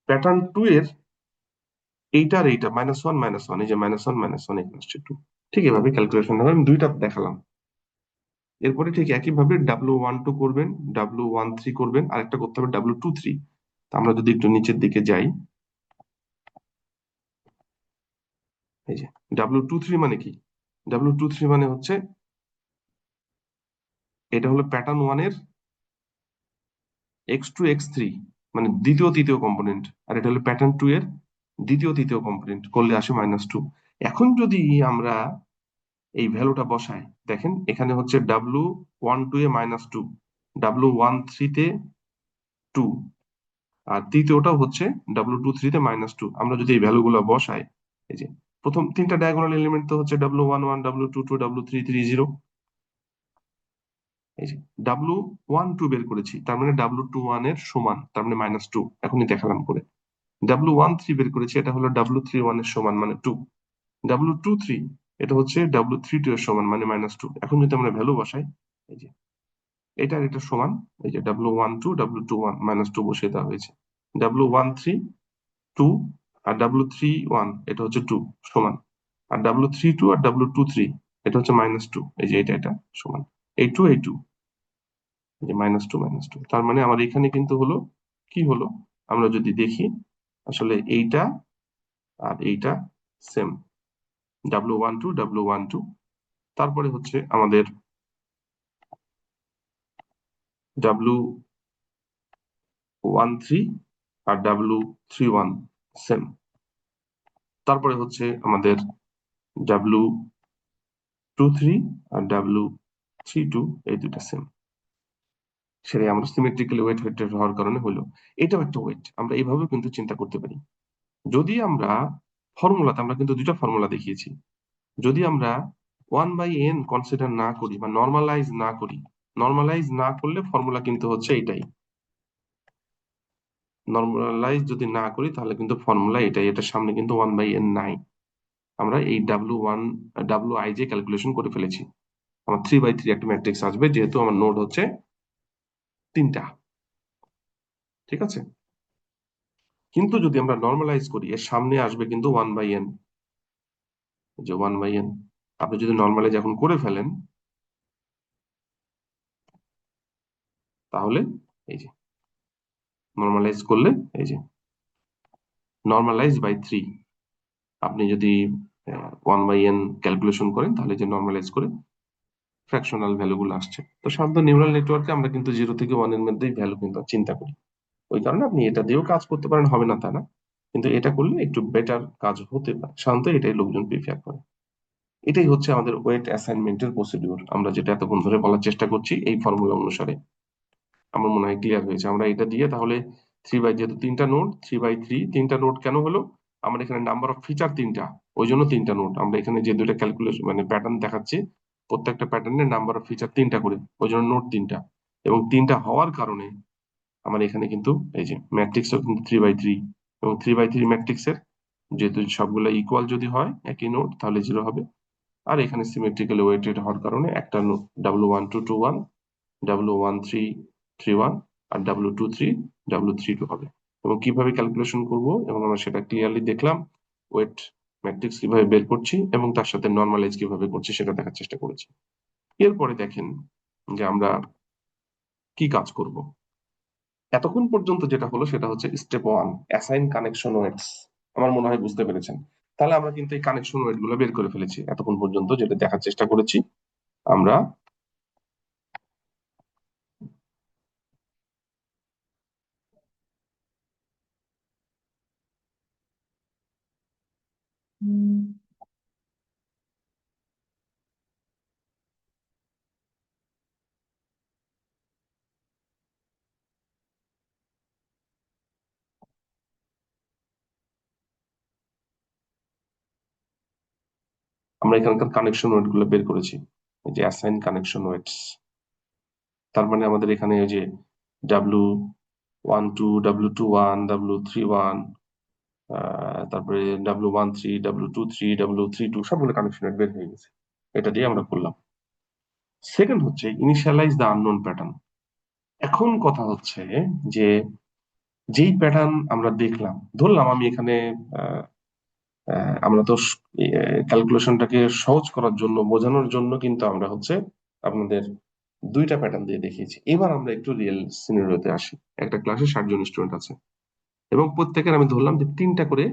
প্যাটার্ন 2 এর এইটা আর এইটা, -1 - 1, এই যে -1 - 1 এখানে আসছে 2। ঠিক এভাবে ক্যালকুলেশন হবে, আমি দুইটা দেখালাম। এরপরে ঠিক একইভাবে W12 করবেন, W13 করবেন, আরেকটা করতে হবে W23। আমরা যদি একটু নিচের দিকে যাই, এই যে W23 মানে কি, W23 মানে হচ্ছে এটা হলো প্যাটার্ন 1 এর x2 x3, মানে দ্বিতীয় তৃতীয় কম্পোনেন্ট। আর এটা হলো প্যাটার্ন 2 এর দ্বিতীয় তৃতীয় কম্পোনেন্ট, করলে আসে -2। এখন যদি আমরা এই ভ্যালুটা বসাই, দেখেন এখানে হচ্ছে W12 এ -2, W13 তে 2, আর তৃতীয়টাও হচ্ছে W23 তে -2। আমরা যদি এই ভ্যালু গুলো বসাই, এই যে প্রথম তিনটা ডায়াগোনাল এলিমেন্ট তো হচ্ছে W11 W22 W33 0। এই যে W12 বের করেছি, তার মানে W21 এর সমান, তার মানে -2, এখনই দেখালাম করে। W13 বের করেছি, এটা হলো W31 এর সমান, মানে 2। W23 এটা হচ্ছে W32 এর সমান, মানে -2। এখন যদি আমরা ভ্যালু বসাই, এই যে এটা আর এটা সমান, এই যে W12 W21 -2 বসিয়ে দেওয়া হয়েছে। W13 2, আর W31 এটা হচ্ছে 2 সমান, আর W32 আর W23 এটা হচ্ছে -2, এই যে এটা সমান, এই 2 এই 2, এই যে -2 - 2। তার মানে আমার এখানে কিন্তু হলো কি হলো, আমরা যদি দেখি, আসলে এইটা আর এইটা সেম, W12 W12। তারপরে হচ্ছে আমাদের W13 আর W31 সেম। তারপরে হচ্ছে আমাদের W23 আর W32, এই দুইটা সেম। সেটাই আমরা সিমেট্রিক্যালি ওয়েট ভেক্টর হওয়ার কারণে হলো। এটাও একটা ওয়েট, আমরা এইভাবেও কিন্তু চিন্তা করতে পারি। যদি আমরা ফর্মুলাতে, আমরা কিন্তু দুইটা ফর্মুলা দেখিয়েছি, যদি আমরা 1/n কনসিডার না করি বা নর্মালাইজ না করি, নর্মালাইজ না করলে ফর্মুলা কিন্তু হচ্ছে এটাই, নর্মালাইজ যদি না করি তাহলে কিন্তু ফর্মুলা এটাই, এটার সামনে কিন্তু 1/n নাই। আমরা এই WIJ ক্যালকুলেশন করে ফেলেছি। আমার 3/3 একটা ম্যাট্রিক্স আসবে, যেহেতু আমার নোড হচ্ছে তিনটা। ঠিক আছে, কিন্তু যদি আমরা নর্মালাইজ করি, এর সামনে আসবে কিন্তু 1/n, যে 1/n। আপনি যদি নর্মালাইজ এখন করে ফেলেন, তাহলে এই যে নর্মালাইজ করলে, এই যে নর্মালাইজ/3, আপনি যদি 1/n ক্যালকুলেশন করেন, তাহলে যে নর্মালাইজ করে ফ্র্যাকশনাল ভ্যালু গুলো আসছে। তো সাধারণত নিউরাল নেটওয়ার্কে আমরা কিন্তু 0 থেকে 1 এর মধ্যেই ভ্যালু কিন্তু চিন্তা করি। ওই কারণে আপনি এটা দিয়েও কাজ করতে পারেন, হবে না তা না, কিন্তু এটা করলে একটু বেটার কাজ হতে পারে, সাধারণত এটাই লোকজন প্রিফার করে। এটাই হচ্ছে আমাদের ওয়েট অ্যাসাইনমেন্টের প্রসিডিউর, আমরা যেটা এতক্ষণ ধরে বলার চেষ্টা করছি এই ফর্মুলা অনুসারে। আমার মনে হয় ক্লিয়ার হয়েছে। আমরা এটা দিয়ে তাহলে যেহেতু তিনটা নোড, 3/3, তিনটা নোড কেন হলো, আমার এখানে নাম্বার অফ ফিচার তিনটা, ওই জন্য তিনটা নোড। আমরা এখানে যে দুইটা ক্যালকুলেশন মানে প্যাটার্ন দেখাচ্ছি, প্রত্যেকটা প্যাটার্নের নাম্বার অফ ফিচার তিনটা করে, ওই জন্য নোড তিনটা। এবং তিনটা হওয়ার কারণে আমার এখানে কিন্তু এই যে ম্যাট্রিক্সও কিন্তু 3/3, এবং 3/3 ম্যাট্রিক্সের যেহেতু সবগুলো ইকুয়াল যদি হয় একই নোড, তাহলে 0 হবে। আর এখানে সিমেট্রিক্যালি ওয়েটেড হওয়ার কারণে একটা নোড W12 21, W13 31, আর W23 W32 হবে। এবং কিভাবে ক্যালকুলেশন করব এবং আমরা সেটা ক্লিয়ারলি দেখলাম, ওয়েট ম্যাট্রিক্স কিভাবে বের করছি এবং তার সাথে নর্মালাইজ কিভাবে করছি সেটা দেখার চেষ্টা করেছি। এরপরে দেখেন যে আমরা কি কাজ করব। এতক্ষণ পর্যন্ত যেটা হলো সেটা হচ্ছে স্টেপ 1, অ্যাসাইন কানেকশন ওয়েটস। আমার মনে হয় বুঝতে পেরেছেন। তাহলে আমরা কিন্তু এই কানেকশন ওয়েট গুলো বের করে ফেলেছি এতক্ষণ পর্যন্ত, যেটা দেখার চেষ্টা করেছি আমরা। আমরা এখানকার কানেকশন ওয়েট গুলো বের করেছি। যে অ্যাসাইন কানেকশন ওয়েটস। তার মানে আমাদের এখানে ওই যে W12, W21, W31, তারপরে W13, W23, W32 সবগুলো কানেকশন ওয়েট বের হয়ে গেছে। এটা দিয়ে আমরা করলাম। সেকেন্ড হচ্ছে ইনিশিয়ালাইজ দ্য আননোন প্যাটার্ন। এখন কথা হচ্ছে যে যেই প্যাটার্ন আমরা দেখলাম, ধরলাম আমি এখানে আমরা তো ক্যালকুলেশনটাকে সহজ করার জন্য, বোঝানোর জন্য কিন্তু আমরা হচ্ছে আপনাদের দুইটা প্যাটার্ন দিয়ে দেখিয়েছি। এবার আমরা একটু রিয়েল সিনারিওতে আসি। একটা ক্লাসে 60 জন স্টুডেন্ট আছে এবং প্রত্যেকের আমি ধরলাম যে 3টা করে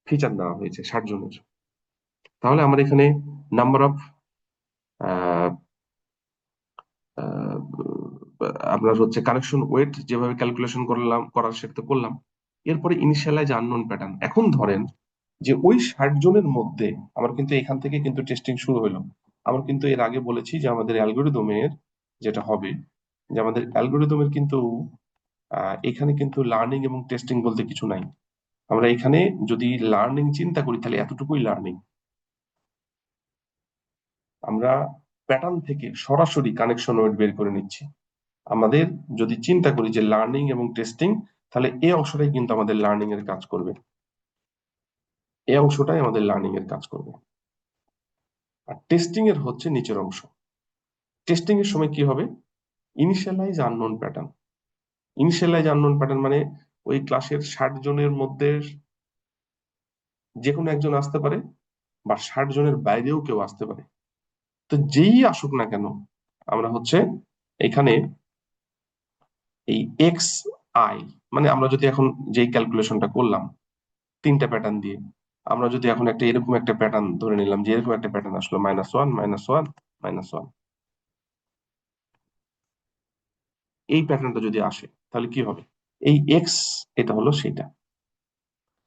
ফিচার দেওয়া হয়েছে 60 জনের। তাহলে আমার এখানে নাম্বার অফ আপনার হচ্ছে কানেকশন ওয়েট যেভাবে ক্যালকুলেশন করার সেটা করলাম। এরপরে ইনিশিয়ালাইজ আননোন প্যাটার্ন। এখন ধরেন যে ওই 60 জনের মধ্যে আমার কিন্তু এখান থেকে কিন্তু টেস্টিং শুরু হলো। আমার কিন্তু এর আগে বলেছি যে আমাদের অ্যালগোরিদমের যেটা হবে, যে আমাদের অ্যালগোরিদমের কিন্তু এখানে কিন্তু লার্নিং এবং টেস্টিং বলতে কিছু নাই। আমরা এখানে যদি লার্নিং চিন্তা করি তাহলে এতটুকুই লার্নিং। আমরা প্যাটার্ন থেকে সরাসরি কানেকশন ওয়েট বের করে নিচ্ছি। আমাদের যদি চিন্তা করি যে লার্নিং এবং টেস্টিং, তাহলে এই অংশটাই কিন্তু আমাদের লার্নিং এর কাজ করবে। এই অংশটাই আমাদের লার্নিং এর কাজ করবে। আর টেস্টিং এর হচ্ছে নিচের অংশ। টেস্টিং এর সময় কি হবে? Initialize unknown pattern. Initialize unknown pattern মানে ওই ক্লাসের 60 জনের মধ্যে যে কোনো একজন আসতে পারে, বা 60 জনের বাইরেও কেউ আসতে পারে। তো যেই আসুক না কেন, আমরা হচ্ছে এখানে এই এক্স আই, মানে আমরা যদি এখন যেই ক্যালকুলেশনটা করলাম 3টা প্যাটার্ন দিয়ে, আমরা যদি এখন একটা এরকম একটা প্যাটার্ন ধরে নিলাম, যে এরকম একটা প্যাটার্ন আসলো -1, -1, -1, এই প্যাটার্নটা যদি আসে তাহলে কি হবে? এই এক্স, এটা হলো সেটা।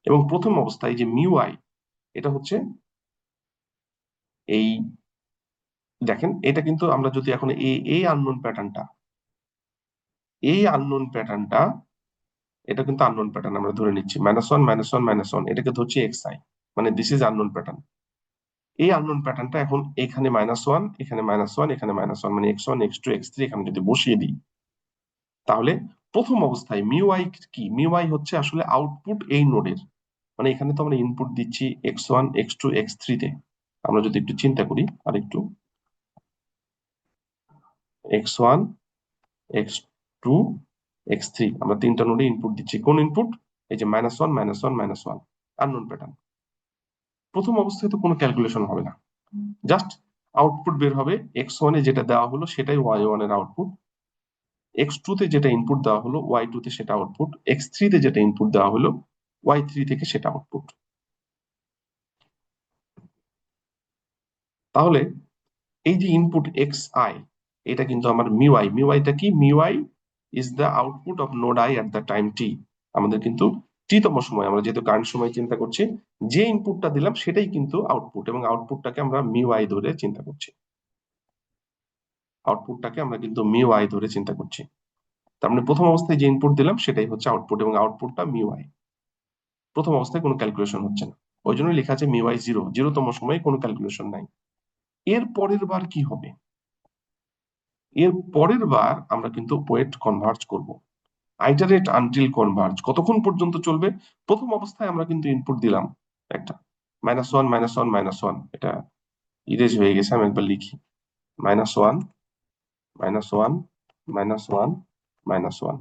এবং প্রথম অবস্থায় যে মিউ আই, এটা হচ্ছে এই, দেখেন এটা কিন্তু আমরা যদি এখন এই আননোন প্যাটার্নটা, এই আননোন প্যাটার্নটা, এটা কিন্তু আননোন প্যাটার্ন আমরা ধরে নিচ্ছি -1, -1, -1, এটাকে ধরছি এক্স আই, মানে দিস ইজ আননোন প্যাটার্ন। এই আননোন প্যাটার্নটা এখন এখানে -1, এখানে -1, এখানে -1, মানে x1, x2, x3 এখানে যদি বসিয়ে দিই, তাহলে প্রথম অবস্থায় মিউ আই কি? মিউ আই হচ্ছে আসলে আউটপুট এই নোডের। মানে এখানে তো আমরা ইনপুট দিচ্ছি x1, x2, x3 তে। আমরা যদি একটু চিন্তা করি আর একটু, x1, x2, x3, আমরা 3টা নোডে ইনপুট দিচ্ছি। কোন ইনপুট? এই যে -1, -1, -1, আননোন প্যাটার্ন। প্রথম অবস্থায় তো কোনো ক্যালকুলেশন হবে না, জাস্ট আউটপুট বের হবে। x1 এ যেটা দেওয়া হলো সেটাই y1 এর আউটপুট, x2 তে যেটা ইনপুট দেওয়া হলো y2 তে সেটা আউটপুট, x3 তে যেটা ইনপুট দেওয়া হলো y3 থেকে সেটা আউটপুট। তাহলে এই যে ইনপুট এক্স আই, এটা কিন্তু আমার মিউ আই। মিউ আইটা কি? Mu I is the output of node I at the time T. আমাদের কিন্তু টি তম সময়, আমরা যেহেতু কারেন্ট সময় চিন্তা করছি, যে ইনপুটটা দিলাম সেটাই কিন্তু আউটপুট, এবং আউটপুটটাকে আমরা মিউ আই ধরে চিন্তা করছি। আউটপুটটাকে আমরা কিন্তু মিউ আই ধরে চিন্তা করছি। তার মানে প্রথম অবস্থায় যে ইনপুট দিলাম সেটাই হচ্ছে আউটপুট, এবং আউটপুটটা মিউ আই। প্রথম অবস্থায় কোনো ক্যালকুলেশন হচ্ছে না, ওই জন্য লেখা আছে মিউ আই 0, 0তম সময়ে কোনো ক্যালকুলেশন নাই। এর পরের বার কি হবে? এর পরের বার আমরা কিন্তু ওয়েট কনভার্জ করব। আইটারেট আনটিল কনভার্জ কতক্ষণ পর্যন্ত চলবে? প্রথম অবস্থায় আমরা কিন্তু ইনপুট দিলাম একটা -1, -1, -1, এটা ইরেজ হয়ে গেছে, আমি একবার লিখি -1, -1, -1, -1।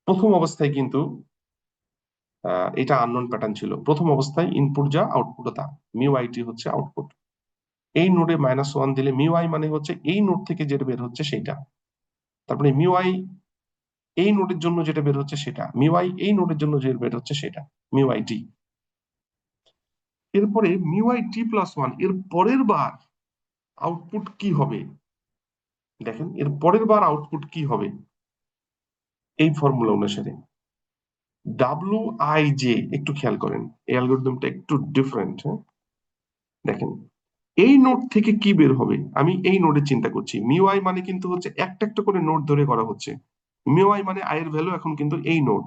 প্রথম অবস্থায় কিন্তু এটা আননোন প্যাটার্ন ছিল। প্রথম অবস্থায় ইনপুট যা আউটপুট তা, মিউ আইটি হচ্ছে আউটপুট। এই নোডে -1 দিলে মিউ আই মানে হচ্ছে এই নোড থেকে যেটা বের হচ্ছে সেটা। তারপরে মিউ আই এই নোডের জন্য যেটা বের হচ্ছে সেটা, মিউ আই এই নোডের জন্য যেটা বের হচ্ছে সেটা, মিউ আই টি। এরপরে মিউ আই টি+1, এর পরের বার আউটপুট কি হবে? দেখেন এর পরের বার আউটপুট কি হবে এই ফর্মুলা অনুসারে? WIJ, একটু খেয়াল করেন, এই অ্যালগরিদমটা একটু ডিফারেন্ট। হ্যাঁ, দেখেন এই নোড থেকে কি বের হবে, আমি এই নোডে চিন্তা করছি। মিউ আই মানে কিন্তু হচ্ছে একটা একটা করে নোড ধরে করা হচ্ছে। মিউ আই মানে আই এর ভ্যালু এখন কিন্তু এই নোড।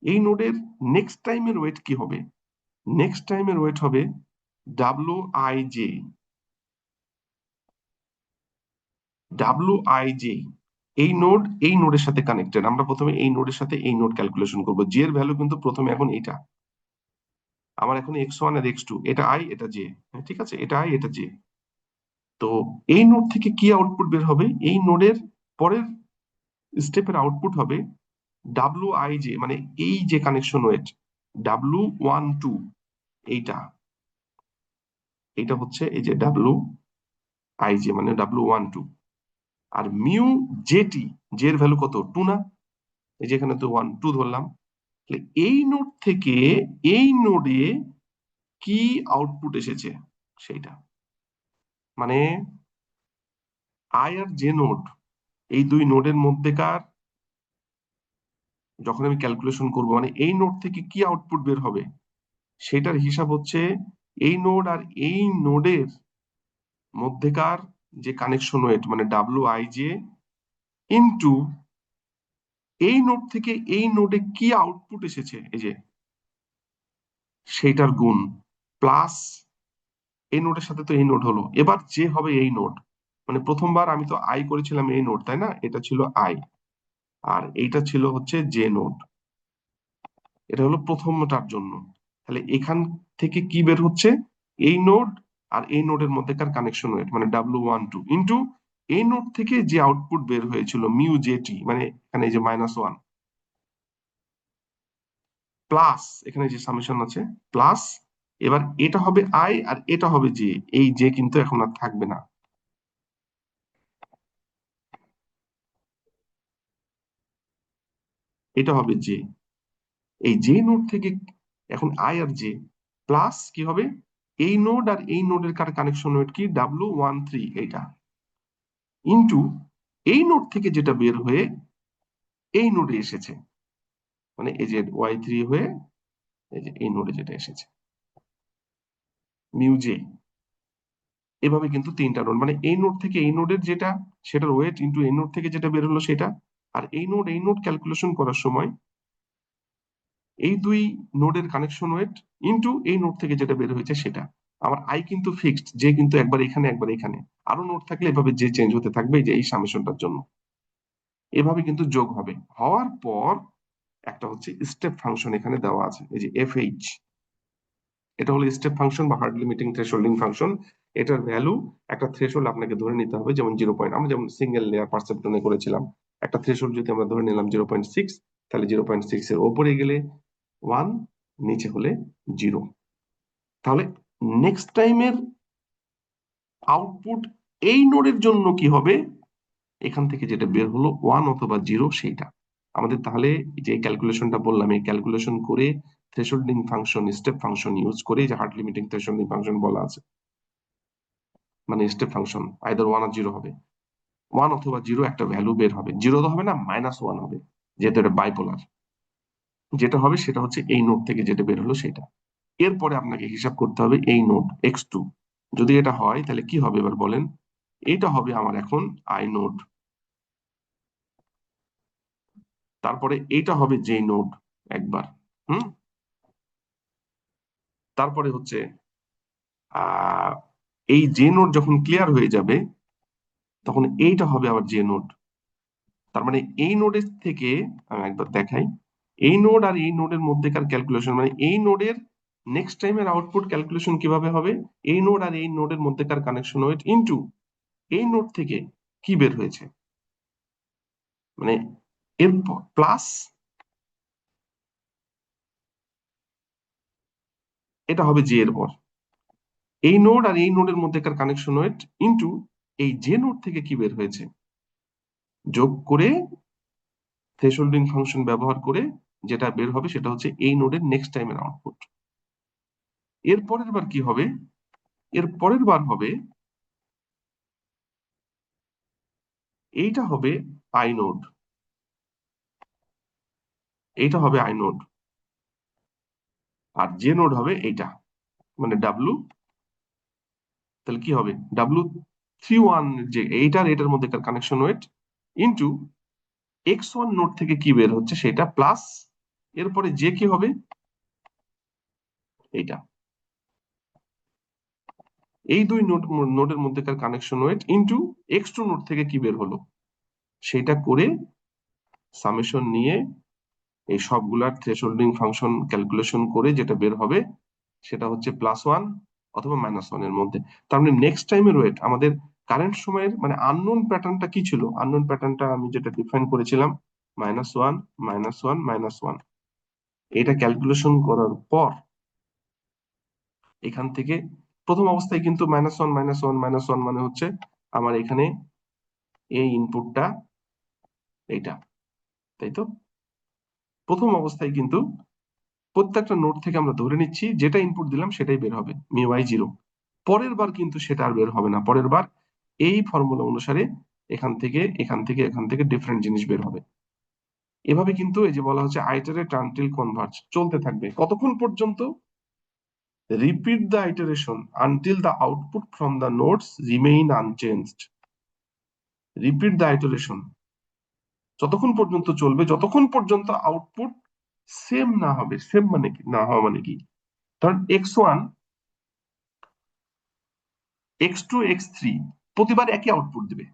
এই নোডের নেক্সট টাইমের ওয়েট কি হবে? নেক্সট টাইমের ওয়েট হবে WIJ, WIJ এই নোডের সাথে কানেক্টেড। আমরা প্রথমে এই নোডের সাথে এই নোড ক্যালকুলেশন করবো। জে এর ভ্যালু কিন্তু প্রথমে এখন এটা, আমার এখন x1 আর x2, এটা i এটা j, ঠিক আছে, এটা i এটা j। তো এই নোড থেকে কি আউটপুট বের হবে, এই নোডের পরের স্টেপের আউটপুট হবে WIJ, মানে এই যে কানেকশন ওয়েট W12, এইটা এটা হচ্ছে এই যে WIJ মানে W12। আর মিউ জেটি, জে এর ভ্যালু কত, 2 না, এই যে এখানে তো 1 2 ধরলাম। তাহলে এই নোড থেকে এই নোডে কি আউটপুট এসেছে সেইটা, মানে আই আর জে নোড, এই দুই নোডের মধ্যেকার যখন আমি ক্যালকুলেশন করব, মানে এই নোড থেকে কি আউটপুট বের হবে সেটার হিসাব হচ্ছে এই নোড আর এই নোডের মধ্যেকার যে কানেকশন ওয়েট মানে WIJ ইনটু এই নোড থেকে এই নোডে কি আউটপুট এসেছে এই যে সেইটার গুণ, প্লাস এই নোডের সাথে তো এই নোড হলো, এবার যে হবে এই নোড, মানে প্রথমবার আমি তো আই করেছিলাম এই নোড, তাই না, এটা ছিল আই আর এইটা ছিল হচ্ছে জে নোড, এটা হলো প্রথমটার জন্য। তাহলে এখান থেকে কি বের হচ্ছে, এই নোড আর এই নোডের মধ্যেকার কানেকশন ওয়েট মানে W12 ইন্টু এই নোড থেকে যে আউটপুট বের হয়েছিল মিউ জেটি, মানে এখানে এই যে -1, প্লাস এখানে যে সামেশন আছে প্লাস, এবার এটা হবে আই আর এটা হবে জে, এই জে কিন্তু এখন আর থাকবে না, এটা হবে জে। এই জে নোড থেকে এখন আই আর জে প্লাস কি হবে, এই নোড আর এই নোডের কানেকশন ওয়েট কি W13, এইটা ইন্টু এই নোড থেকে যেটা বের হয়ে এই নোডে এসেছে, মানে এই যে Y3 হয়ে এই যে এই নোডে যেটা এসেছে মিউ জে। এভাবে কিন্তু তিনটা নোড, মানে এই নোড থেকে এই নোডের যেটা সেটার ওয়েট ইন্টু এই নোড থেকে যেটা বের হলো সেটা, আর এই নোড ক্যালকুলেশন করার সময় এই দুই নোডের কানেকশন ওয়েট ইন্টু এই নোড থেকে যেটা বের হয়েছে সেটা। আমার আই কিন্তু ফিক্সড, যে কিন্তু একবার এখানে একবার এখানে, আরো নোড থাকলে এভাবে যে চেঞ্জ হতে থাকবে এই যে এই সামেশনটার জন্য, এভাবে কিন্তু যোগ হবে। হওয়ার পর একটা হচ্ছে স্টেপ ফাংশন এখানে দেওয়া আছে, এই যে FH, এটা হলো স্টেপ ফাংশন বা হার্ড লিমিটিং থ্রেশোল্ডিং ফাংশন। এটার ভ্যালু একটা থ্রেশোল্ড আপনাকে ধরে নিতে হবে, যেমন 0. আমরা যেমন সিঙ্গেল লেয়ার পারসেপ্ট্রনে করেছিলাম, একটা থ্রেশোল্ড যদি আমরা ধরে নিলাম 0.6, তাহলে 0.6 এর ওপরে গেলে 1, নিচে হলে 0। তাহলে নেক্সট টাইমের আউটপুট এই নোডের জন্য কি হবে, এখান থেকে যেটা বের হলো 1 অথবা 0 সেইটা আমাদের। তাহলে যে ক্যালকুলেশনটা বললাম এই ক্যালকুলেশন করে থ্রেশোল্ডিং ফাংশন স্টেপ ফাংশন ইউজ করে, যে হার্ড লিমিটিং থ্রেশোল্ডিং ফাংশন বলা আছে, মানে স্টেপ ফাংশন আইদার 1 আর 0 হবে, 1 অথবা 0 একটা ভ্যালু বের হবে, 0 তো হবে না, -1 হবে, যেহেতু এটা বাইপোলার। যেটা হবে সেটা হচ্ছে এই নোড থেকে যেটা বের হলো সেটা। এরপরে আপনাকে হিসাব করতে হবে এই নোড x2, যদি এটা হয় তাহলে কি হবে এবার বলেন, এটা হবে আমার এখন আই নোড, তারপরে এইটা হবে জে নোড একবার, হুম, তারপরে হচ্ছে আহ এই জে নোড যখন ক্লিয়ার হয়ে যাবে তখন এইটা হবে আবার জে নোড। তার মানে এই নোডের থেকে আমি একবার দেখাই, এই নোড আর এই নোডের মধ্যেকার ক্যালকুলেশন, মানে এই নোডের নেক্সট টাইমের আউটপুট ক্যালকুলেশন কিভাবে হবে, এই নোড আর এই নোডের মধ্যেকার কানেকশন ওয়েট ইনটু এই নোড থেকে কি বের হয়েছে, মানে এর প্লাস এটা হবে জে এর পর, এই নোড আর এই নোডের মধ্যেকার কানেকশন ওয়েট ইনটু এই জে নোড থেকে কি বের হয়েছে, যোগ করে থ্রেশোল্ডিং ফাংশন ব্যবহার করে যেটা বের হবে সেটা হচ্ছে এই নোডের নেক্সট টাইমের আউটপুট। এর পরের বার কি হবে, এর পরের বার হবে এইটা হবে আই নোড, এইটা হবে আই নোড, আর জে নোড হবে এইটা, মানে ডাব্লু, তাহলে কি হবে W31, যে এইটার এটার মধ্যে connection wait into x1 node থেকে কি বের হচ্ছে সেটা প্লাস, এরপরে যে কি হবে এইটা। এই দুই নোডের মধ্যেকার connection wait into x2 node থেকে কি বের হলো সেটা করে সামেশন নিয়ে এই সবগুলার থ্রেশহোল্ডিং ফাংশন ক্যালকুলেশন করে যেটা বের হবে সেটা হচ্ছে +1 অথবা -1 এর মধ্যে। তার মানে নেক্সট টাইমের ওয়েট আমাদের কারেন্ট সময়ের মানে আননোন প্যাটার্নটা কি ছিল, আননোন প্যাটার্নটা আমি যেটা ডিফাইন করেছিলাম -1 -1 -1। এটা ক্যালকুলেশন করার পর এখান থেকে প্রথম অবস্থায় কিন্তু -1 -1 -1 মানে হচ্ছে আমার এখানে এই ইনপুটটা এইটা, তাই তো? প্রথম অবস্থায় কিন্তু প্রত্যেকটা নোড থেকে আমরা ধরে নিচ্ছি যেটা ইনপুট দিলাম সেটাই বের হবে μy0। পরের বার কিন্তু সেটা আর বের হবে না, পরের বার এই ফর্মুলা অনুসারে এখান থেকে এখান থেকে এখান থেকে ডিফারেন্ট জিনিস বের হবে। এভাবে কিন্তু এই যে বলা হচ্ছে আইটারেট আনটিল কনভার্জ চলতে থাকবে কতক্ষণ পর্যন্ত? Repeat the iteration until the output from the nodes remain unchanged. Repeat the iteration যতক্ষণ পর্যন্ত চলবে যতক্ষণ পর্যন্ত আউটপুট সেম না হবে। সেম মানে কি, না হওয়া মানে কি? ধরেন x1 x2 x3 প্রতিবার একই আউটপুট দিবে।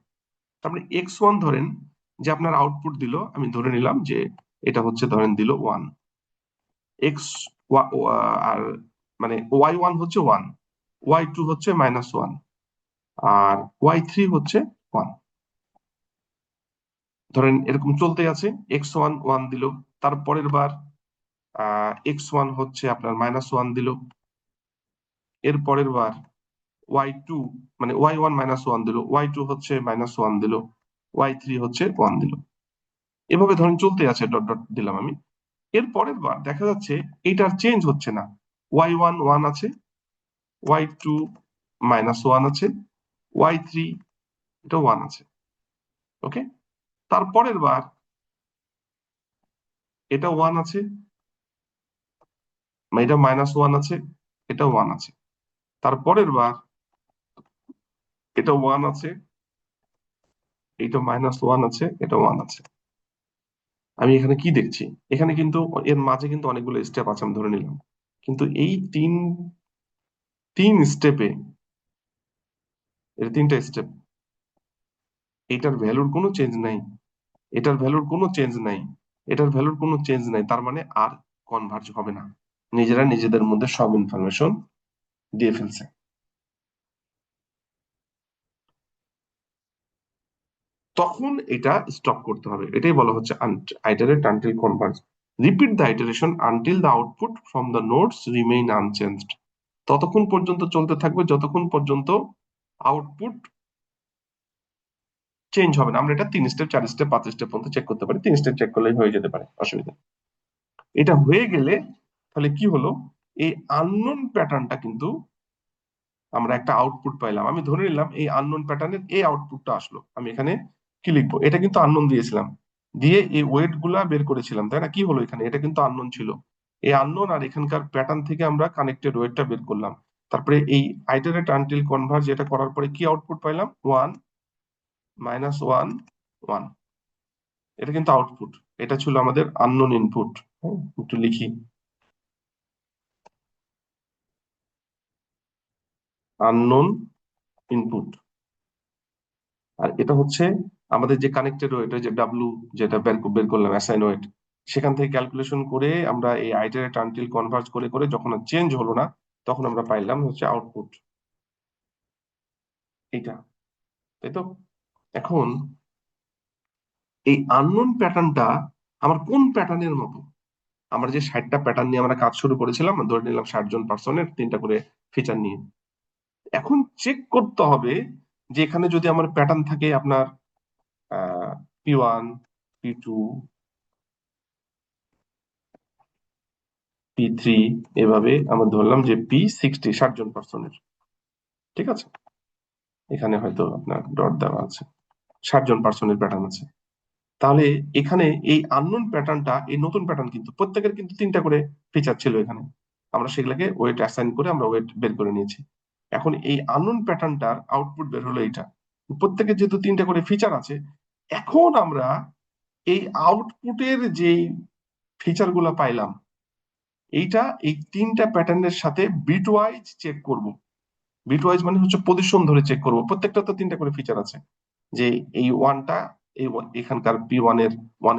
তার মানে x1 ধরেন যে আপনার আউটপুট দিল, আমি ধরে নিলাম যে এটা হচ্ছে ধরেন দিল 1 এক্স, আর মানে y1 হচ্ছে 1, y2 হচ্ছে -1 আর y3 হচ্ছে 1। ধরেন এরকম চলতে আছে, x1 1 দিল, তারপরের বার x1 হচ্ছে আপনার -1 দিল, এর পরের বার y2 মানে y1 -1 দিল, y2 হচ্ছে -1 দিল, y3 হচ্ছে 1 দিল। এভাবে ধরেন চলতে আছে, ডট ডট দিলাম আমি। এর পরের বার দেখা যাচ্ছে এটার চেঞ্জ হচ্ছে না, y1 1 আছে, y2 -1 আছে, y3 এটা 1 আছে। ওকে, তারপরের বার এটা 1 আছে, মানে এটা -1 আছে, এটা 1 আছে। তারপরের বার এটা 1 আছে, এটা -1 আছে, এটা 1 আছে। আমি এখানে কি দেখছি, এখানে কিন্তু এর মাঝে কিন্তু অনেকগুলো স্টেপ আছে আমি ধরে নিলাম, কিন্তু এই তিন তিন স্টেপে, এর তিনটা স্টেপ, এটার ভ্যালুর কোনো চেঞ্জ নাই, এটার ভ্যালুর কোনো চেঞ্জ নাই, এটার ভ্যালুর কোনো চেঞ্জ নাই। তার মানে আর কনভার্জ হবে না, নিজেরা নিজেদের মধ্যে সব ইনফরমেশন দিয়ে ফেলছে। তখন এটা স্টপ করতে হবে, এটাই বলা হচ্ছে আইটারেট until converge. Repeat the iteration until the output from the nodes remain unchanged. ততক্ষণ পর্যন্ত চলতে থাকবে যতক্ষণ পর্যন্ত আউটপুট চেঞ্জ হবে না। আমরা এটা 3 স্টেপ 4 স্টেপ 5 স্টেপ পর্যন্ত চেক করতে পারি, 3 স্টেপ চেক করলেই হয়ে যেতে পারে, অসুবিধা নেই। এটা হয়ে গেলে তাহলে কি হলো, এই আননোন প্যাটার্নটা কিন্তু আমরা একটা আউটপুট পাইলাম। আমি ধরে নিলাম এই আননোন প্যাটার্নের এই আউটপুটটা আসলো, আমি এখানে কি লিখবো, এটা কিন্তু আননোন দিয়েছিলাম, দিয়ে এই ওয়েট গুলা বের করেছিলাম, তাই না? কি হলো এখানে, এটা কিন্তু আননোন ছিল, এই আননোন আর এখানকার প্যাটার্ন থেকে আমরা কানেক্টেড ওয়েটটা বের করলাম। তারপরে এই আইটারেট আনটিল কনভার্জ এটা করার পরে কি আউটপুট পাইলাম, 1 -1 1। এটা কিন্তু আউটপুট, এটা ছিল আমাদের আননোন ইনপুট। একটু লিখি, আননোন ইনপুট। আর এটা হচ্ছে আমাদের যে কানেক্টেড ওয়েট, যে ডাব্লু যেটা বের করলাম অ্যাসাইন ওয়েট, সেখান থেকে ক্যালকুলেশন করে আমরা এই আইটারেট আনটিল কনভার্জ করে করে যখন চেঞ্জ হলো না তখন আমরা পাইলাম হচ্ছে আউটপুট এইটা, তাই তো? এখন এই আননোন প্যাটার্নটা আমার কোন প্যাটার্নের মতো? আমরা যে 60টা প্যাটার্ন নিয়ে আমরা কাজ শুরু করেছিলাম, ধরে নিলাম 60 জন পার্সনের 3টা করে ফিচার নিয়ে, এখন চেক করতে হবে যে এখানে যদি আমার প্যাটার্ন থাকে আপনার P1 P2 P3, এভাবে আমরা ধরলাম যে P60 60 জন পার্সনের, ঠিক আছে? এখানে হয়তো আপনার ডট দেওয়া আছে, 60 জন পার্সনের প্যাটার্ন আছে। তাহলে এখানে এই আননোন প্যাটার্নটা, এই নতুন প্যাটার্ন কিন্তু প্রত্যেকের কিন্তু 3টা করে ফিচার ছিল এখানে, আমরা সেগুলোকে ওয়েট অ্যাসাইন করে আমরা ওয়েট বের করে নিয়েছি। এখন এই আননোন প্যাটার্নটার আউটপুট বের হলো এইটা, প্রত্যেকের যেহেতু 3টা করে ফিচার আছে, এখন আমরা এই আউটপুটের যে ফিচার গুলা পাইলাম এইটা এই 3টা প্যাটার্নের সাথে বিট ওয়াইজ চেক করব। বিট ওয়াইজ মানে হচ্ছে পজিশন ধরে চেক করবো, প্রত্যেকটা তো তিনটা করে ফিচার আছে, যে এই ওয়ানটা এখানকার পি ওয়ান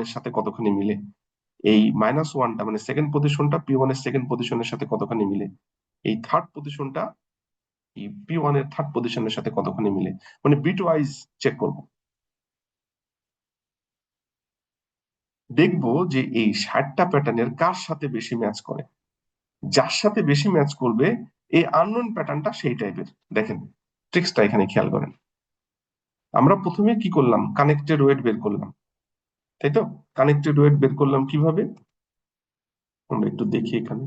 এর সাথে কতখানি মিলে, এই -1টা মানে সেকেন্ড পজিশনটা পি ওয়ান এর সেকেন্ড পজিশনের সাথে কতখানি মিলে, এই থার্ড পজিশনটা এই পি ওয়ান এর থার্ড পজিশনের সাথে কতখানি মিলে, মানে বিট ওয়াইজ চেক করব। দেখবো যে এই 60টা প্যাটার্নের কার সাথে বেশি ম্যাচ করে, যার সাথে বেশি ম্যাচ করবে এই আননোন প্যাটার্নটা সেই টাইপের। দেখেন ট্রিক্সটা এখানে খেয়াল করেন। আমরা প্রথমে কি করলাম, কানেক্টেড ওয়েট বের করলাম, তাই তো? কানেক্টেড ওয়েট বের করলাম কিভাবে, আমরা একটু দেখি এখানে।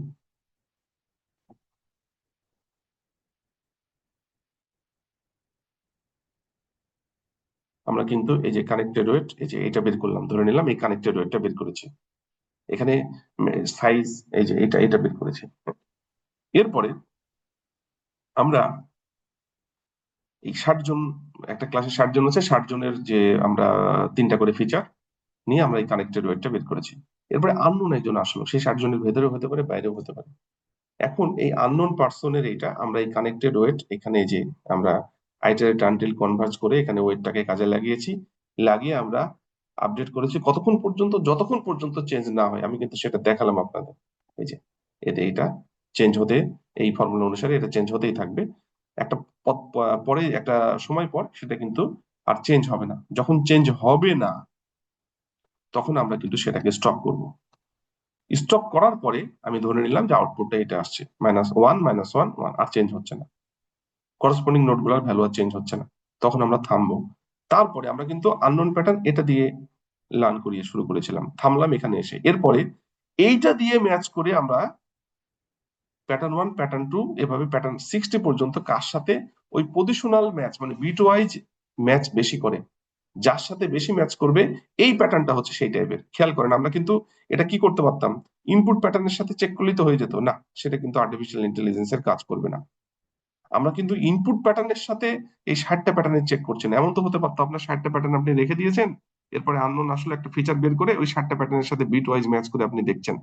আমরা কিন্তু এই যে কানেক্টেড ওয়েট, এই যে এটা বের করলাম, ধরে নিলাম এই কানেক্টেড ওয়েটটা বের করেছি এখানে, সাইজ এই যে এটা এটা বের করেছি। এরপরে আমরা এই 60 জন, একটা ক্লাসে 60 জন আছে, 60 জনের যে আমরা তিনটা করে ফিচার নিয়ে আমরা এই কানেক্টেড ওয়েটটা বের করেছি। এরপরে আননোন একজন আসলো, সেই 60 জনের ভেতরেও হতে পারে বাইরেও হতে পারে। এখন এই আননোন পার্সনের এইটা আমরা এই কানেক্টেড ওয়েট এখানে এই যে আমরা আইটারেট আনটিল কনভার্জ করে এখানে ওয়েটটাকে কাজে লাগিয়েছি, লাগিয়ে আমরা আপডেট করেছি কতক্ষণ পর্যন্ত, যতক্ষণ পর্যন্ত চেঞ্জ না হয়। আমি কিন্তু সেটা দেখালাম আপনাদের, এই যে এতে এটা চেঞ্জ হতে, এই ফর্মুলা অনুসারে এটা চেঞ্জ হতেই থাকবে। একটা পরে একটা সময় পর সেটা কিন্তু আর চেঞ্জ হবে না। যখন চেঞ্জ হবে না তখন আমরা কিন্তু সেটাকে স্টপ করব। স্টপ করার পরে আমি ধরে নিলাম যে আউটপুটটা এটা আসছে -1 -1 1, আর চেঞ্জ হচ্ছে না, করসপন্ডিং নোট গুলার ভ্যালু আর চেঞ্জ হচ্ছে না, তখন আমরা থামবো। তারপরে আমরা কিন্তু আননোন প্যাটার্ন এটা দিয়ে লার্ন করিয়ে শুরু করেছিলাম, থামলাম এখানে এসে। এরপরে এইটা দিয়ে ম্যাচ করে আমরা প্যাটার্ন 1 প্যাটার্ন 2 এভাবে প্যাটার্ন 60 পর্যন্ত কার সাথে ওই পজিশনাল ম্যাচ মানে বিট ওয়াইজ ম্যাচ বেশি করে, যার সাথে বেশি ম্যাচ করবে এই প্যাটার্নটা হচ্ছে সেই টাইপের। খেয়াল করেন আমরা কিন্তু এটা কি করতে পারতাম, ইনপুট প্যাটার্নের সাথে চেক করলেই তো হয়ে যেত না, সেটা কিন্তু আর্টিফিশিয়াল ইন্টেলিজেন্সের কাজ করবে না। আমরা কিন্তু ইনপুট প্যাটার্নের সাথে এই 60টা প্যাটার্নের চেক করছেন, এমন তো হতে পারতো আপনার 60টা প্যাটার্ন আপনি রেখে দিয়েছেন, এরপরে আননোন আসলে একটা ফিচার বের করে ওই 60টা প্যাটার্নের সাথে বিট ওয়াইজ ম্যাচ করে আপনি দেখছেন।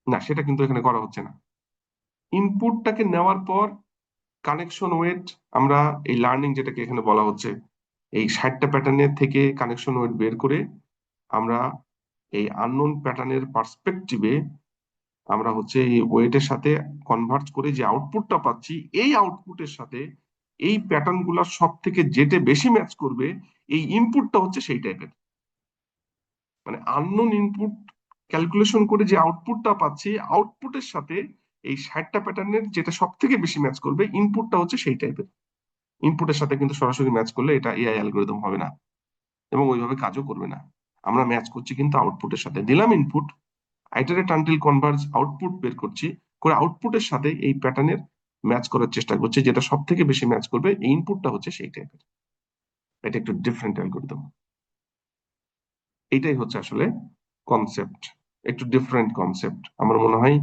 না, সেটা কিন্তু এখানে করা হচ্ছে না। ইনপুটটাকে নেওয়ার পর কানেকশন ওয়েট, আমরা এই লার্নিং যেটাকে এখানে বলা হচ্ছে, এই 60টা প্যাটার্নের থেকে কানেকশন ওয়েট বের করে আমরা এই আননোন প্যাটার্নের পার্সপেক্টিভে আমরা হচ্ছে এই ওয়েটের সাথে কনভার্ট করে যে আউটপুটটা পাচ্ছি, এই আউটপুটের সাথে এই প্যাটার্ন গুলার সব থেকে যেটা বেশি ম্যাচ করবে এই ইনপুটটা হচ্ছে সেই টাইপের। মানে আননোন ইনপুট ক্যালকুলেশন করে যে আউটপুটটা পাচ্ছি, আউটপুটের সাথে এই 60টা প্যাটার্নের যেটা সব থেকে বেশি ম্যাচ করবে ইনপুটটা হচ্ছে সেই টাইপের। ইনপুটের সাথে কিন্তু সরাসরি ম্যাচ করলে এটা এআই অ্যালগোরিদম হবে না এবং ওইভাবে কাজও করবে না। আমরা ম্যাচ করছি কিন্তু আউটপুটের সাথে, দিলাম ইনপুট, আইটারেট আনটিল কনভার্জ আউটপুট বের করছি, করে আউটপুটের সাথে এই প্যাটার্নের ম্যাচ করার চেষ্টা করছি, যেটা সব থেকে বেশি ম্যাচ করবে এই ইনপুটটা হচ্ছে সেই টাইপের। এটা একটু ডিফারেন্ট অ্যালগোরিদম। এইটাই হচ্ছে আসলে কনসেপ্ট, একটু ডিফারেন্ট কনসেপ্ট। আমার মনে হয়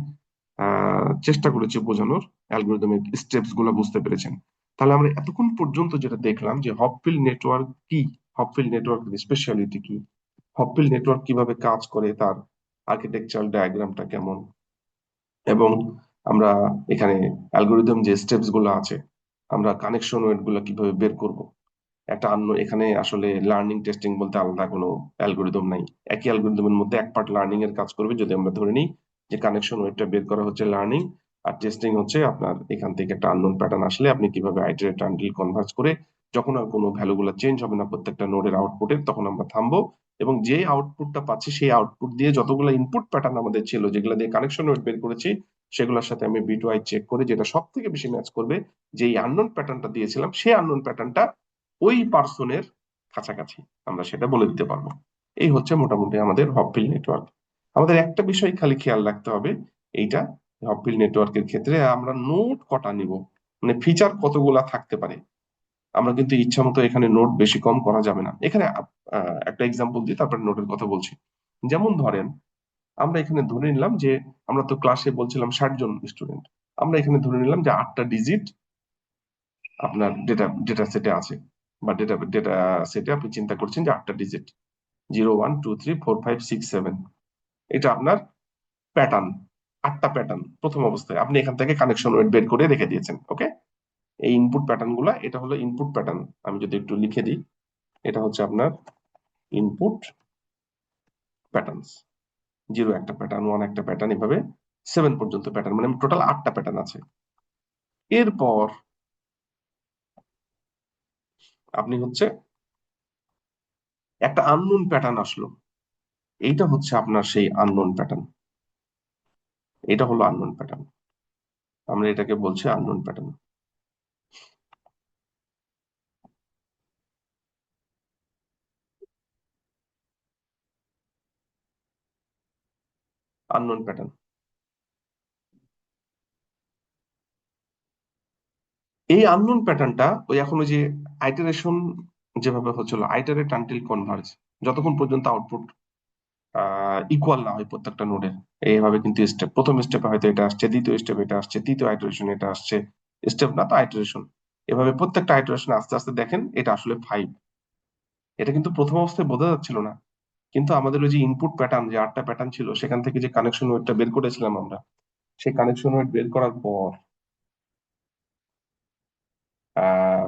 চেষ্টা করেছি বোঝানোর, অ্যালগোরিদমের স্টেপস গুলো বুঝতে পেরেছেন। তাহলে আমরা এতক্ষণ পর্যন্ত যেটা দেখলাম যে হপফিল নেটওয়ার্ক কি, হপফিল নেটওয়ার্কের স্পেশালিটি কি, হপফিল নেটওয়ার্ক কিভাবে কাজ করে, তার আর্কিটেকচারাল ডায়াগ্রামটা কেমন, এবং আমরা এখানে অ্যালগোরিদম যে স্টেপস গুলো আছে, আমরা কানেকশন ওয়েট গুলো কিভাবে বের করব। একটা এখানে আসলে লার্নিং টেস্টিং বলতে আলাদা কোনো অ্যালগোরিদম নাই, একই অ্যালগোরিদমের মধ্যে এক পার্ট লার্নিং এর কাজ করবে। যদি আমরা ধরে নিই যে কানেকশন ওয়েটটা বের করা হচ্ছে লার্নিং, আর টেস্টিং হচ্ছে আপনার এখান থেকে একটা আননোন প্যাটার্ন আসলে আপনি কিভাবে আইটারেট আনটিল কনভার্জ করে যখন আর কোনো ভ্যালু গুলো চেঞ্জ হবে না প্রত্যেকটা নোডের আউটপুটের, তখন আমরা থামবো এবং যে আউটপুটটা পাচ্ছি সেই আউটপুট দিয়ে যতগুলো ইনপুট প্যাটার্ন আমাদের ছিল যেগুলো দিয়ে কানেকশন ওয়েট বের করেছি সেগুলোর সাথে আমি বিট ওয়াইজ চেক করে যেটা সব থেকে বেশি ম্যাচ করবে, যে আননোন প্যাটার্নটা দিয়েছিলাম সেই আননোন প্যাটার্নটা ওই পার্সনের কাছাকাছি, আমরা সেটা বলে দিতে পারবো। এই হচ্ছে মোটামুটি আমাদের হপফিল নেটওয়ার্ক। আমাদের একটা বিষয় খালি খেয়াল রাখতে হবে, এইটা হপফিল নেটওয়ার্কের ক্ষেত্রে আমরা নোট কটা নিব, মানে ফিচার কতগুলা থাকতে পারে। আমরা কিন্তু ইচ্ছা মতো এখানে নোট বেশি কম করা যাবে না। এখানে একটা এক্সাম্পল দিই তারপরে নোটের কথা বলছি। যেমন ধরেন আমরা এখানে ধরে নিলাম যে আমরা তো ক্লাসে বলছিলাম 60 জন স্টুডেন্ট, আমরা এখানে ধরে নিলাম যে 8টা ডিজিট আপনার ডেটা ডেটা সেটে আছে, বা ডেটা ডেটা সেটে আপনি চিন্তা করছেন যে 8টা ডিজিট, 0 1 2 3 4 5 6 7, এটা আপনার প্যাটার্ন, 8টা প্যাটার্ন প্রথম অবস্থায় আপনি এখান থেকে কানেকশন ওয়েট বের করে রেখে দিয়েছেন। ওকে, এই ইনপুট প্যাটার্ন গুলা, এটা হলো ইনপুট প্যাটার্ন। আমি যদি একটু লিখে দিই, এটা হচ্ছে আপনার ইনপুট প্যাটার্নস। 0 একটা প্যাটার্ন, 1 একটা প্যাটার্ন, এভাবে 7 পর্যন্ত প্যাটার্ন, মানে টোটাল 8টা প্যাটার্ন আছে। এরপর আপনি হচ্ছে একটা আননোন প্যাটার্ন আসলো, এইটা হচ্ছে আপনার সেই আননোন প্যাটার্ন। এটা হলো আননোন প্যাটার্ন, আমরা এটাকে বলছি আননোন প্যাটার্ন। আননোন প্যাটার্ন, এই আননোন প্যাটার্নটা ওই এখন ওই যে আইটারেশন যেভাবে হচ্ছিল, আইটারেট আনটিল কনভার্জ, যতক্ষণ পর্যন্ত আউটপুট ইকুয়াল না হয় প্রত্যেকটা নোডের, এইভাবে কিন্তু স্টেপ, প্রথম স্টেপে হয়তো এটা আসছে, দ্বিতীয় স্টেপ এটা আসছে, তৃতীয় আইটারেশন এটা আসছে, স্টেপ না তো আইটারেশন, এভাবে প্রত্যেকটা আইটারেশন আস্তে আস্তে দেখেন এটা আসলে 5। এটা কিন্তু প্রথম অবস্থায় বোঝা যাচ্ছিল না, কিন্তু আমাদের ওই যে ইনপুট প্যাটার্ন, যে 8টা প্যাটার্ন ছিল, সেখান থেকে যে কানেকশন ওয়েটটা বের করেছিলাম আমরা, সেই কানেকশন ওয়েট বের করার পর আহ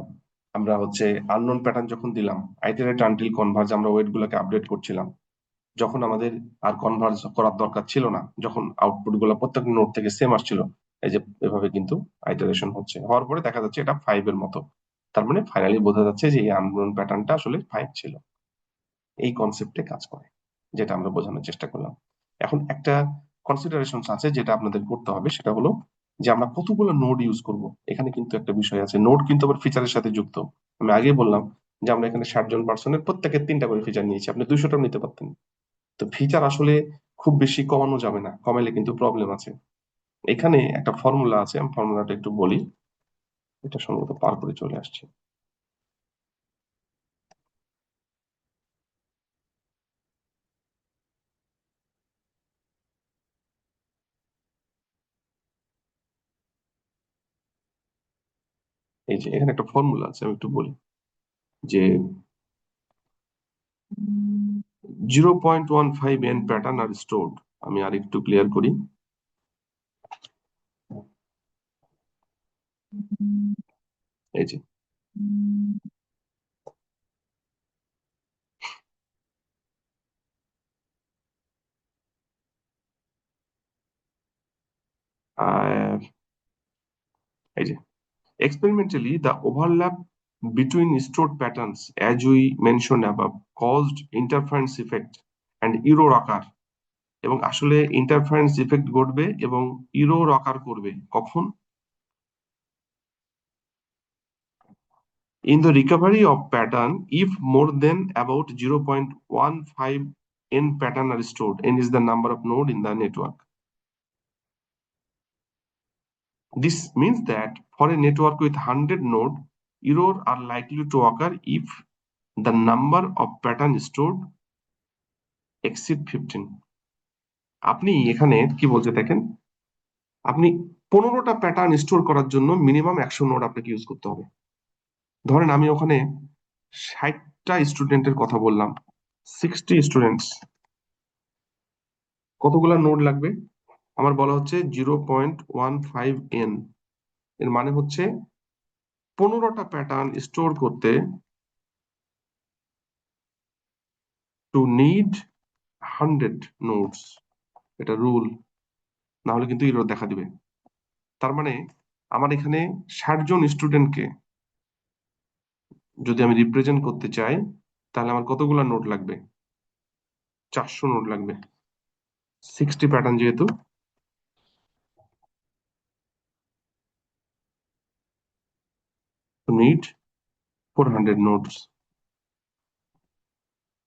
আমরা হচ্ছে আননোন প্যাটার্ন যখন দিলাম, আইটারেট আনটিল কনভার্জ, আমরা ওয়েট গুলোকে আপডেট করছিলাম, যখন আমাদের আর কনভার্জ করার দরকার ছিল না, যখন আউটপুট গুলো প্রত্যেক নোড থেকে সেম আসছিল, এই যে এভাবে কিন্তু আইটারেশন হচ্ছে, হওয়ার পরে দেখা যাচ্ছে এটা 5 এর মতো। তার মানে ফাইনালি বোঝা যাচ্ছে যে এই আননোন প্যাটার্নটা আসলে 5 ছিল। এই কনসেপ্টে কাজ করে, যেটা আমরা বোঝানোর চেষ্টা করলাম। এখন একটা কনসিডারেশন আছে যেটা আপনাদের করতে হবে, সেটা হলো যে আমরা কতগুলো নোড ইউজ করব। এখানে কিন্তু একটা বিষয় আছে, নোড কিন্তু আবার ফিচারের সাথে যুক্ত। আমি আগেই বললাম যে আমরা এখানে 60 জন পার্সনের প্রত্যেকের 3টা করে ফিচার নিয়েছি, আপনি 200টাও নিতে পারতেন। তো ফিচার আসলে খুব বেশি কমানো যাবে না, কমাইলে কিন্তু প্রবলেম আছে। এখানে একটা ফর্মুলা আছে, আমি ফর্মুলাটা একটু বলি, এটা সম্ভবত পার করে চলে আসছে। এই যে এখানে একটা ফর্মুলা আছে, আমি একটু বলি যে 0.15 n প্যাটার্ন আর স্টোরড। আমি আর একটু ক্লিয়ার করি। এই যে আহ, এই যে experimentally the overlap between stored patterns as we mentioned above caused interference effect and error occur। এবং আসলে ইন্টারফারেন্স ইফেক্ট ঘটবে এবং ইরোর অকার করবে কখন? In the recovery of pattern, if more than about 0.15 n pattern are stored, n is the number of node in the network. This means that for a network with 100 node, error are likely to occur if the number of pattern stored exceed 15। আপনি এখানে কি বলছে দেখেন, আপনি 15টা pattern store করার জন্য minimum 100 node আপনাকে use করতে হবে। ধরেন আমি ওখানে 60টা স্টুডেন্টের কথা বললাম, 60 স্টুডেন্টস, কতগুলা নোড লাগবে? আমার বলা হচ্ছে 0.15 n, এর মানে হচ্ছে 15টা প্যাটার্ন স্টোর করতে টু নিড 100 নোডস, এটা রুল, না হলে কিন্তু এরর দেখা দিবে। তার মানে আমার এখানে 60 জন স্টুডেন্টকে যদি আমি রিপ্রেজেন্ট করতে চাই, তাহলে আমার কতগুলা নোড লাগবে? 400 নোড লাগবে, 60 প্যাটার্ন যেহেতু, নিড 400 নোডস।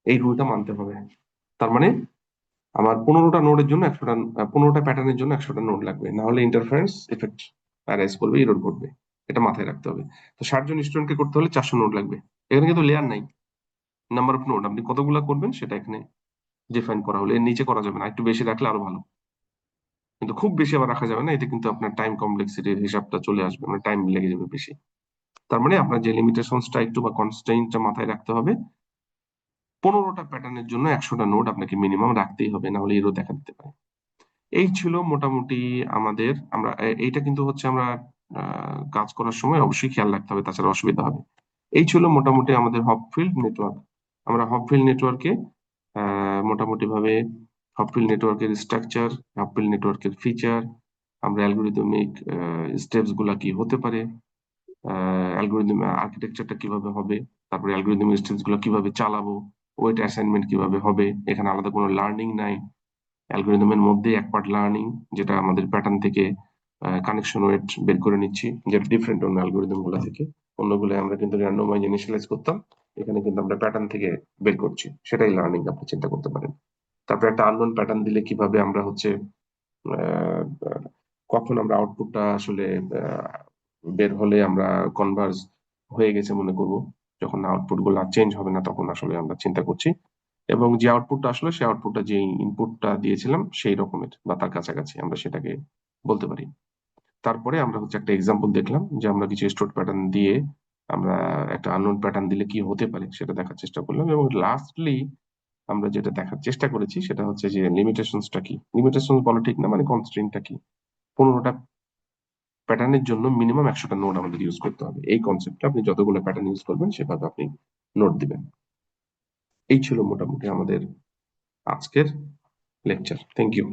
এই রুলটা মানতে হবে। তার মানে আমার 15টা নোডের জন্য 100টা, 15টা প্যাটার্নের জন্য 100টা নোড লাগবে, না হলে ইন্টারফারেন্স এফেক্ট অ্যারাইজ করবে, এরর ঘটবে। এটা মাথায় রাখতে হবে। তো 60 জন স্টুডেন্টকে করতে হলে 400 নোড লাগবে। এখানে কিন্তু লেয়ার নাই, নাম্বার অফ নোড আপনি কতগুলা করবেন সেটা এখানে ডিফাইন করা হলো, এর নিচে করা যাবে না, একটু বেশি রাখলে আরো ভালো। কিন্তু খুব বেশি আবার রাখা যাবে না, এতে কিন্তু আপনার টাইম কমপ্লেক্সিটির হিসাবটা চলে আসবে, মানে টাইম লেগে যাবে বেশি। তার মানে আপনার যে লিমিটেশনসটা একটু বা কনস্ট্রেইনটা মাথায় রাখতে হবে, 15টা প্যাটার্নের জন্য 100টা নোড আপনাকে মিনিমাম রাখতেই হবে, না হলে এরও দেখা দিতে পারে। এই ছিল মোটামুটি আমাদের, আমরা এইটা কিন্তু হচ্ছে আমরা কাজ করার সময় অবশ্যই খেয়াল রাখতে হবে, তাছাড়া অসুবিধা হবে। এই ছিল মোটামুটি আমাদের হপফিল্ড নেটওয়ার্ক। আমরা হপফিল্ড নেটওয়ার্কে মোটামুটি ভাবে হপফিল্ড নেটওয়ার্কের স্ট্রাকচার, হপফিল্ড নেটওয়ার্কের ফিচার, আমরা অ্যালগোরিদমিক স্টেপস গুলা কি হতে পারে, অ্যালগোরিদম আর্কিটেকচারটা কিভাবে হবে, তারপরে অ্যালগোরিদমিক স্টেপস গুলো কিভাবে চালাবো, ওয়েট অ্যাসাইনমেন্ট কিভাবে হবে, এখানে আলাদা কোনো লার্নিং নাই। অ্যালগোরিদমের মধ্যে এক পার্ট লার্নিং, যেটা আমাদের প্যাটার্ন থেকে কানেকশন ওয়েট বের করে নিচ্ছি, যেটা ডিফারেন্ট অন্য অ্যালগোরিদম গুলো থেকে। অন্যগুলো আমরা কিন্তু র্যান্ডমাইজ ইনিশিয়ালাইজ করতাম, এখানে কিন্তু আমরা প্যাটার্ন থেকে বের করছি, সেটাই লার্নিং আপনি চিন্তা করতে পারেন। তারপরে একটা আননোন প্যাটার্ন দিলে কিভাবে আমরা হচ্ছে আহ, কখন আমরা আউটপুটটা আসলে আহ, বের হলে আমরা কনভার্জ হয়ে গেছে মনে করব, যখন আউটপুট গুলা চেঞ্জ হবে না তখন আসলে আমরা চিন্তা করছি, এবং যে আউটপুটটা আসলে সেই আউটপুটটা যে ইনপুটটা দিয়েছিলাম সেই রকমের বা তার কাছাকাছি আমরা সেটাকে বলতে পারি। তারপরে আমরা হচ্ছে একটা এক্সাম্পল দেখলাম যে আমরা কিছু স্টোর প্যাটার্ন দিয়ে আমরা একটা আননোন প্যাটার্ন দিলে কি হতে পারে সেটা দেখার চেষ্টা করলাম, এবং লাস্টলি আমরা যেটা দেখার চেষ্টা করেছি সেটা হচ্ছে যে লিমিটেশনসটা কি, লিমিটেশন বলা ঠিক না, মানে কনস্ট্রেইনটা কি। 15টা প্যাটার্নের জন্য মিনিমাম 100টা নোড আমাদের ইউজ করতে হবে, এই কনসেপ্টটা আপনি যতগুলো প্যাটার্ন ইউজ করবেন সেভাবে আপনি নোট দিবেন। এই ছিল মোটামুটি আমাদের আজকের লেকচার। Thank you.